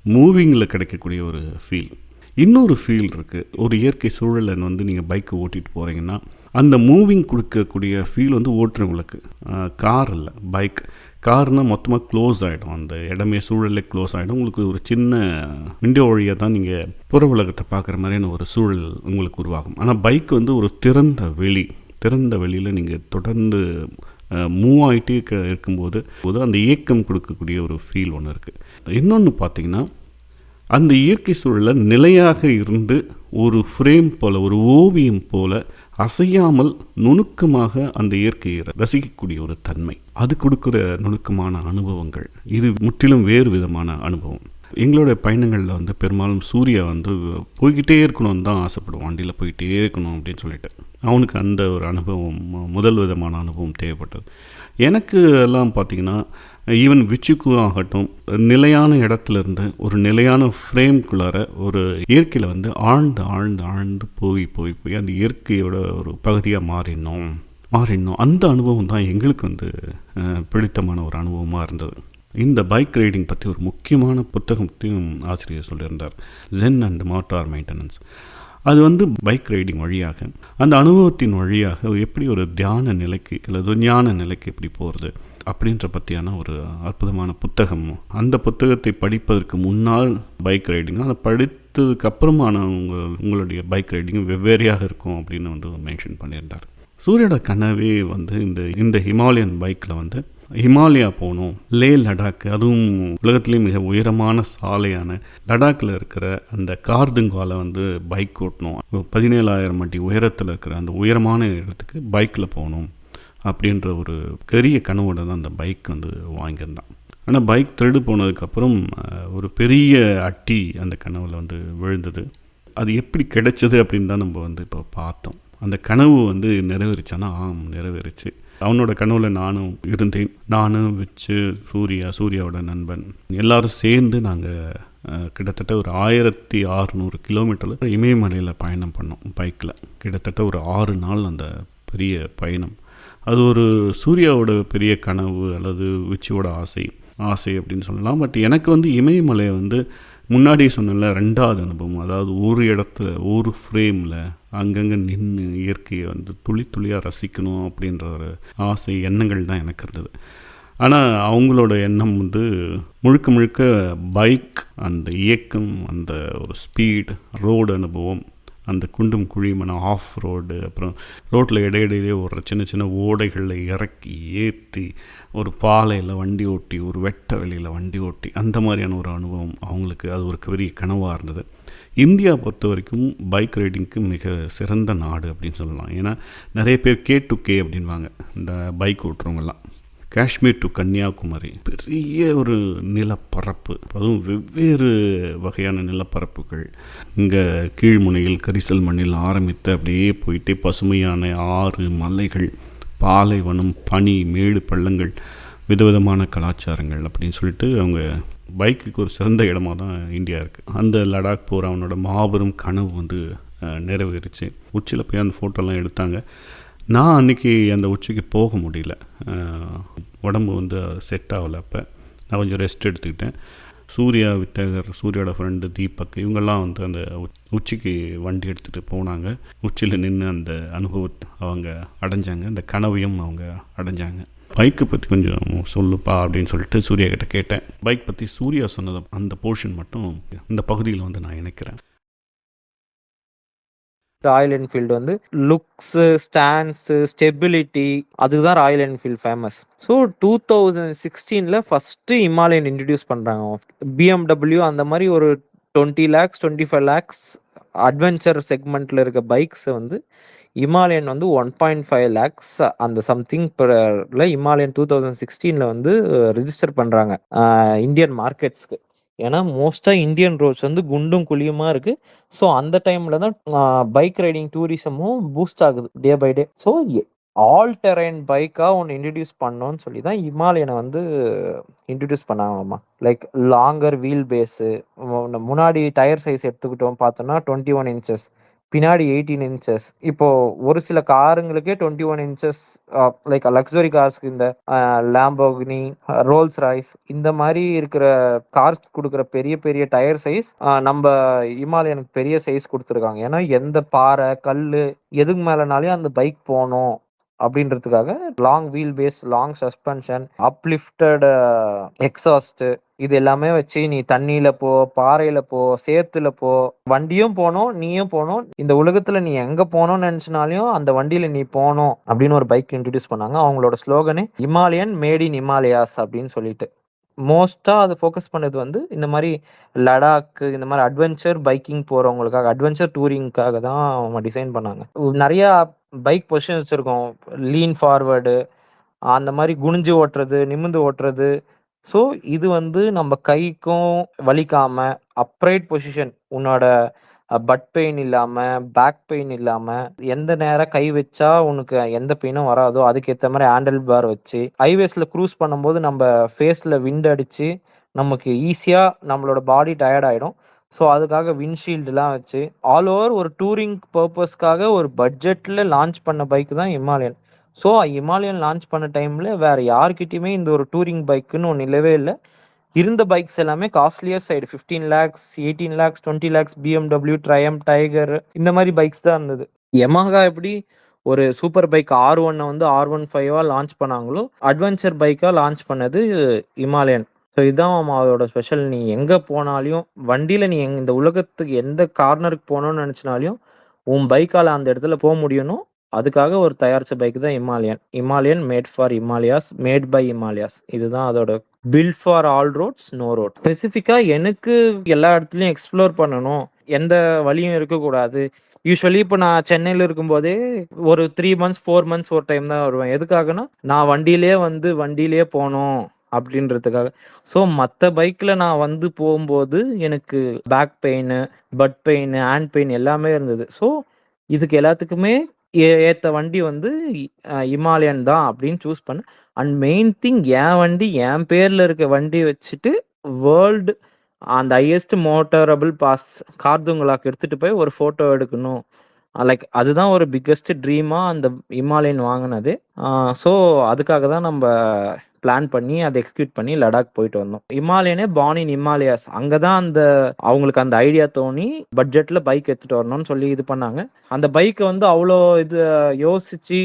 Speaker 1: மூவிங்கில் கிடைக்கக்கூடிய ஒரு ஃபீல். இன்னொரு ஃபீல் இருக்குது. ஒரு இயற்கை சூழலை வந்து நீங்கள் பைக்கை ஓட்டிகிட்டு போகிறீங்கன்னா அந்த மூவிங் கொடுக்கக்கூடிய ஃபீல் வந்து ஓட்டுறவங்களுக்கு. கார் இல்லை, பைக். கார்னால் மொத்தமாக க்ளோஸ் ஆகிடும், அந்த இடமே சூழலே க்ளோஸ் ஆகிடும். உங்களுக்கு ஒரு சின்ன விண்டோ வழியாக தான் நீங்கள் புற உலகத்தை பார்க்குற மாதிரியான ஒரு சூழல் உங்களுக்கு உருவாகும். ஆனால் பைக் வந்து ஒரு திறந்த வெளியில் நீங்கள் தொடர்ந்து மூவ் ஆகிட்டே இருக்கும்போது அந்த இயக்கம் கொடுக்கக்கூடிய ஒரு ஃபீல் ஒன்று இருக்குது. இன்னொன்று பார்த்திங்கன்னா, அந்த இயற்கை சூழலில் நிலையாக இருந்து ஒரு ஃப்ரேம் போல், ஒரு ஓவியம் போல் அசையாமல் நுணுக்கமாக அந்த இயற்கையை ரசிக்கக்கூடிய ஒரு தன்மை, அது கொடுக்குற நுணுக்கமான அனுபவங்கள், இது முற்றிலும் வேறு விதமான அனுபவம். எங்களுடைய பயணங்களில் வந்து பெரும்பாலும் சூர்யா வந்து போய்கிட்டே இருக்கணும்னு தான் ஆசைப்படுவோம், வண்டியில் போய்கிட்டே இருக்கணும் அப்படின்னு சொல்லிட்டு. அவனுக்கு அந்த ஒரு அனுபவம், முதல் விதமான அனுபவம் தேவைப்பட்டது. எனக்கு எல்லாம் பார்த்திங்கன்னா, ஈவன் விச்சுக்கும் ஆகட்டும், நிலையான இடத்துலேருந்து ஒரு நிலையான ஃப்ரேம்குள்ளார ஒரு இயற்கையில் வந்து ஆழ்ந்து போய் அந்த இயற்கையோட ஒரு பகுதியாக மாறிடணும். அந்த அனுபவம் தான் எங்களுக்கு வந்து பிடித்தமான ஒரு அனுபவமாக இருந்தது. இந்த பைக் ரைடிங் பற்றி ஒரு முக்கியமான புத்தகத்தையும் ஆசிரியர் சொல்லியிருந்தார், ஜென் அண்ட் மோட்டார் மெயின்டெனன்ஸ். அது வந்து பைக் ரைடிங் வழியாக, அந்த அனுபவத்தின் வழியாக எப்படி ஒரு தியான நிலைக்கு அல்லது ஞான நிலைக்கு எப்படி போகிறது அப்படின்ற பற்றியான ஒரு அற்புதமான புத்தகம். அந்த புத்தகத்தை படிப்பதற்கு முன்னால் பைக் ரைடிங், அதை படித்ததுக்கு அப்புறமான உங்களுடைய பைக் ரைடிங் வெவ்வேறையாக இருக்கும் அப்படின்னு வந்து மென்ஷன் பண்ணியிருந்தார். சூர்யோட கனவே வந்து இந்த ஹிமாலயன் பைக்கில் வந்து ஹிமாலயா போகணும், லே லடாக், அதுவும் உலகத்திலேயே மிக உயரமான சாலையான லடாக்கில் இருக்கிற அந்த கார்துங்கால வந்து பைக் ஓட்டணும், 17,000 அடி உயரத்தில் இருக்கிற அந்த உயரமான இடத்துக்கு பைக்கில் போகணும் அப்படின்ற ஒரு பெரிய கனவோட தான் அந்த பைக் வந்து வாங்கியிருந்தான். ஆனால் பைக் திருடு போனதுக்கப்புறம் ஒரு பெரிய அட்டி அந்த கனவில் வந்து விழுந்தது. அது எப்படி கிடைச்சது அப்படின்னு தான் நம்ம வந்து இப்போ பார்த்தோம். அந்த கனவு வந்து நிறைவேறிச்சானா நிறைவேறிச்சு. அவனோட கனவில் நானும் இருந்தேன். நானும் வச்சு சூர்யாவோட நண்பன் எல்லாரும் சேர்ந்து நாங்கள் கிட்டத்தட்ட ஒரு 1600 கிலோமீட்டரில் இமயமலையில் பயணம் பண்ணோம் பைக்கில். கிட்டத்தட்ட ஒரு 6 நாள் அந்த பெரிய பயணம். அது ஒரு சூர்யாவோட பெரிய கனவு அல்லது விச்சியோட ஆசை அப்படின்னு சொல்லலாம். பட் எனக்கு வந்து இமயமலை வந்து முன்னாடி சொன்னல 2வது அனுபவம். அதாவது ஒரு இடத்துல ஒரு ஃப்ரேமில் அங்கங்கே நின்று இயற்கையை வந்து துளியாக ரசிக்கணும் அப்படின்ற ஒரு ஆசை எண்ணங்கள் தான் எனக்கு இருந்தது. ஆனால் அவங்களோட எண்ணம் வந்து முழுக்க பைக், அந்த இயக்கம், அந்த ஒரு ஸ்பீட், ரோடு அனுபவம், அந்த குண்டும் குழியுமான ஆஃப் ரோடு, அப்புறம் ரோட்டில் இடையிடையே ஒரு சின்ன ஓடைகளில் இறக்கி ஏற்றி ஒரு பாலையில் வண்டி ஓட்டி, ஒரு வெட்ட வெளியில் வண்டி ஓட்டி, அந்த மாதிரியான ஒரு அனுபவம் அவங்களுக்கு அது ஒரு பெரிய கனவாக இருந்தது. இந்தியா பொறுத்த வரைக்கும் பைக் ரைடிங்க்கு மிக சிறந்த நாடு அப்படின்னு சொல்லலாம். ஏன்னா நிறைய பேர் K2K அப்படின்வாங்க இந்த பைக் ஓட்டுறவங்கெல்லாம். காஷ்மீர் டு கன்னியாகுமரி பெரிய ஒரு நிலப்பரப்பு, அதுவும் வெவ்வேறு வகையான நிலப்பரப்புகள். இங்கே கீழ்முனையில் கரிசல் மண்ணில் ஆரம்பித்து அப்படியே போயிட்டே பசுமையான ஆறு, மலைகள், பாலைவனம், பனி, மேடு, பள்ளங்கள், விதவிதமான கலாச்சாரங்கள் அப்படின்னு சொல்லிட்டு அவங்க பைக்குக்கு ஒரு சிறந்த இடமாக தான் இந்தியா இருக்குது. அந்த லடாக் போகிற அவனோட மாபெரும் கனவு வந்து நிறைவேறிச்சு. உச்சியில் போய் அந்த ஃபோட்டோலாம் எடுத்தாங்க. நான் அன்றைக்கி அந்த உச்சிக்கு போக முடியல, உடம்பு வந்து செட் ஆகலை. அப்போ நான் கொஞ்சம் ரெஸ்ட் எடுத்துக்கிட்டேன். சூர்யாவோட ஃப்ரெண்டு தீபக் இவங்கெல்லாம் வந்து அந்த உச்சிக்கு வண்டி எடுத்துகிட்டு போனாங்க. உச்சியில் நின்று அந்த அனுபவத்தை அவங்க அடைஞ்சாங்க, அந்த கனவையும் அவங்க அடைஞ்சாங்க. பைக்கை பற்றி கொஞ்சம் சொல்லுப்பா அப்படின்னு சொல்லிட்டு சூர்யா கிட்ட கேட்டேன். பைக் பற்றி சூர்யா சொன்னதை அந்த போர்ஷன் மட்டும் இந்த பகுதியில் வந்து நான் இணைக்கிறேன்.
Speaker 3: ராயல் என்ஃபீல்டு வந்து லுக்ஸு, ஸ்டான்ஸு, ஸ்டெபிலிட்டி, அதுக்கு தான் Royal Enfield famous. So 2016 first Himalayan introduce பண்ணுறாங்க. BMW அந்த மாதிரி ஒரு 20 lakhs 25 lakhs அட்வென்ச்சர் செக்மெண்ட்டில் இருக்க பைக்ஸை வந்து ஹிமாலயன் வந்து 1.5 lakhs அந்த சம்திங் ஹிமாலயன் 2016 வந்து ரிஜிஸ்டர் பண்ணுறாங்க இந்தியன் மார்க்கெட்ஸ்க்கு. ஏன்னா மோஸ்ட்டாக இந்தியன் ரோட்ஸ் வந்து குண்டும் குழியுமா இருக்குது. ஸோ அந்த டைமில் தான் பைக் ரைடிங் டூரிசமும் பூஸ்ட் ஆகுது day by day. So all terrain பைக்காக ஒன்று இன்ட்ரடியூஸ் பண்ணோன்னு சொல்லி தான் ஹிமாலயனை வந்து இன்ட்ரடியூஸ் பண்ணாங்கம்மா. லைக் லாங்கர் வீல் பேஸு, முன்னாடி டயர் சைஸ் எடுத்துக்கிட்டோம் பார்த்தோன்னா 21 inches, பின்னாடி 18 inches. இப்போது ஒரு சில காருங்களுக்கே 21 inches, லைக் லக்ஸுரி கார்ஸ்க்கு இந்த லாம்போகினி, ரோல்ஸ் ராய்ஸ் இந்த மாதிரி இருக்கிற கார்ஸ் கொடுக்குற பெரிய பெரிய டயர் சைஸ் நம்ம ஹிமாலயனுக்கு பெரிய சைஸ் கொடுத்துருக்காங்க. ஏன்னா எந்த பாறை கல் எதுக்கு மேலேனாலையும் அந்த பைக் போகணும் அப்படின்றதுக்காக long wheel base, long suspension, uplifted exhaust, இது எல்லாமே வச்சு நீ தண்ணியில போ, பாறையில போ, சேத்துல போ, வண்டியும் போகணும் நீயும் போகணும். இந்த உலகத்துல நீ எங்க போகணும்னு நினைச்சினாலையும் அந்த வண்டியில நீ போகணும் அப்படின்னு ஒரு பைக் இன்ட்ரடியூஸ் பண்ணாங்க. அவங்களோட ஸ்லோகனே ஹிமாலயன் மேட் இன் ஹிமாலயாஸ் அப்படின்னு சொல்லிட்டு. மோஸ்ட்டாக அது ஃபோக்கஸ் பண்ணது வந்து இந்த மாதிரி லடாக்கு, இந்த மாதிரி அட்வென்ச்சர் பைக்கிங் போகிறவங்களுக்காக, அட்வென்ச்சர் டூரிங்காக தான் அவங்க டிசைன் பண்ணாங்க. நிறையா பைக் பொசிஷன்ஸ் இருக்கும், லீன் ஃபார்வர்டு, அந்த மாதிரி குனிஞ்சு ஓட்டுறது, நிமிந்து ஓட்டுறது. ஸோ இது வந்து நம்ம கைக்கும் வலிக்காமல் அப்ரைட் பொசிஷன், உன்னோட பட் பெயின் இல்லாமல், பேக் பெயின் இல்லாமல், எந்த நேரம் கை வச்சா உனக்கு எந்த பெயினும் வராதோ அதுக்கேற்ற மாதிரி ஹேண்டில் பார் வச்சு ஹைவேஸில் க்ரூஸ் பண்ணும்போது நம்ம ஃபேஸில் விண்ட் அடித்து நமக்கு ஈஸியாக நம்மளோட பாடி டயர்ட் ஆகிடும். ஸோ அதுக்காக விண்ட்ஷீல்டுலாம் வச்சு ஆல் ஓவர் ஒரு டூரிங் பர்பஸ்க்காக ஒரு பட்ஜெட்டில் லான்ச் பண்ண பைக் தான் ஹிமாலயன். ஸோ ஹிமாலயன் லான்ச் பண்ண டைமில் வேறு யார்கிட்டையுமே இந்த ஒரு டூரிங் பைக்குன்னு ஒன்று இல்லவே இல்லை. இருந்த பைக்ஸ் எல்லாமே costlier side, 15 lakhs 18 lakhs 20 lakhs BMW, Triumph, tiger இந்த மாதிரி பைக்ஸ் தான் இருந்தது. யமஹா எப்படி ஒரு சூப்பர் பைக் R1 வந்து R15 லான்ச் பண்ணாங்களோ, அட்வென்ச்சர் பைக்காக லான்ச் பண்ணது ஹிமாலயன். ஸோ இதுதான் அதோட ஸ்பெஷல். நீ எங்கே போனாலையும் வண்டியில் நீ இந்த உலகத்துக்கு எந்த கார்னருக்கு போகணுன்னு நினச்சினாலையும் உன் பைக்கால் அந்த இடத்துல போக முடியணும். அதுக்காக ஒரு தயாரிச்ச பைக் தான் Himalayan made for Himalayas, made by Himalayas. இதுதான் அதோட built for all roads no road. ஸ்பெசிஃபிக்கா எனக்கு எல்லா இடத்துலயும் எக்ஸ்ப்ளோர் பண்ணணும், எந்த வழியும் இருக்கக்கூடாது. யூஸ்வலி இப்போ நான் சென்னையில் இருக்கும்போதே ஒரு 3 மந்த்ஸ் 4 மந்த்ஸ் ஒரு டைம் தான் வருவேன். எதுக்காகனா நான் வண்டியிலே போகணும் அப்படின்றதுக்காக. ஸோ மற்ற பைக்கில் நான் வந்து போகும்போது எனக்கு back pain, butt pain, hand pain எல்லாமே இருந்தது. ஸோ இதுக்கு எல்லாத்துக்குமே ஏற்ற வண்டி வந்து இமாலயன் தான் அப்படின்னு சூஸ் பண்ணேன். அண்ட் மெயின் திங், என் வண்டி என் பேரில் இருக்க வண்டி வச்சுட்டு வேர்ல்டு அந்த ஹையஸ்ட் மோட்டரபிள் பாஸ் கார்துங்களாக்கு எடுத்துகிட்டு போய் ஒரு ஃபோட்டோ எடுக்கணும். லைக் அதுதான் ஒரு பிக்கஸ்ட் ட்ரீமாக அந்த இமாலயன் வாங்கினது. ஸோ அதுக்காக தான் நம்ம பிளான் பண்ணி அதை எக்ஸிக்யூட் பண்ணி லடாக் போயிட்டு வந்தோம். இமாலயனே பார்ன் இன் இமாலயாஸ், அங்கே தான் அவங்களுக்கு அந்த ஐடியா தோணி பட்ஜெட்டில் பைக் எடுத்துகிட்டு வரணும்னு சொல்லி இது பண்ணாங்க. அந்த பைக்கை வந்து அவ்வளோ இது யோசித்து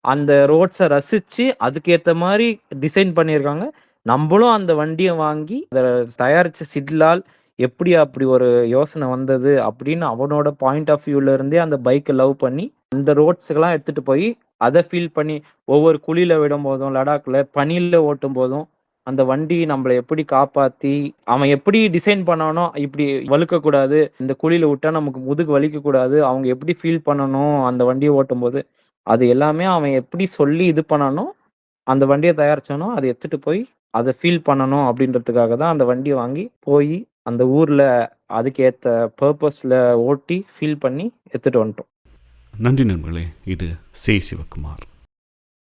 Speaker 3: அந்த ரோட்ஸை ரசித்து அதுக்கேற்ற மாதிரி டிசைன் பண்ணியிருக்காங்க. நம்மளும் அந்த வண்டியை வாங்கி அதை தயாரித்த சிட்லால் எப்படி அப்படி ஒரு யோசனை வந்தது அப்படின்னு அவனோட பாயிண்ட் ஆஃப் வியூல இருந்தே அந்த பைக்கை லவ் பண்ணி அந்த ரோட்ஸுக்கெல்லாம் எடுத்துகிட்டு போய் அதை ஃபீல் பண்ணி ஒவ்வொரு குழியில் விடும் போதும், லடாக்ல பனியில் ஓட்டும் போதும் அந்த வண்டி நம்மளை எப்படி காப்பாற்றி அவன் எப்படி டிசைன் பண்ணானோ, இப்படி வழுக்கக்கூடாது, இந்த குழியில் விட்டால் நமக்கு முதுகு வலிக்கக்கூடாது, அவங்க எப்படி ஃபீல் பண்ணணும் அந்த வண்டியை ஓட்டும் போது, அது எல்லாமே அவன் எப்படி சொல்லி இது பண்ணானோ, அந்த வண்டியை தயாரிச்சானோ அதை எடுத்துகிட்டு போய் அதை ஃபீல் பண்ணணும் அப்படின்றதுக்காக தான் அந்த வண்டியை வாங்கி போய் அந்த ஊரில் அதுக்கேற்ற பர்பஸில் ஓட்டி ஃபீல் பண்ணி எடுத்துகிட்டு வந்துட்டோம்.
Speaker 1: நன்றி நண்பர்களே. இது சி. சிவகுமார்.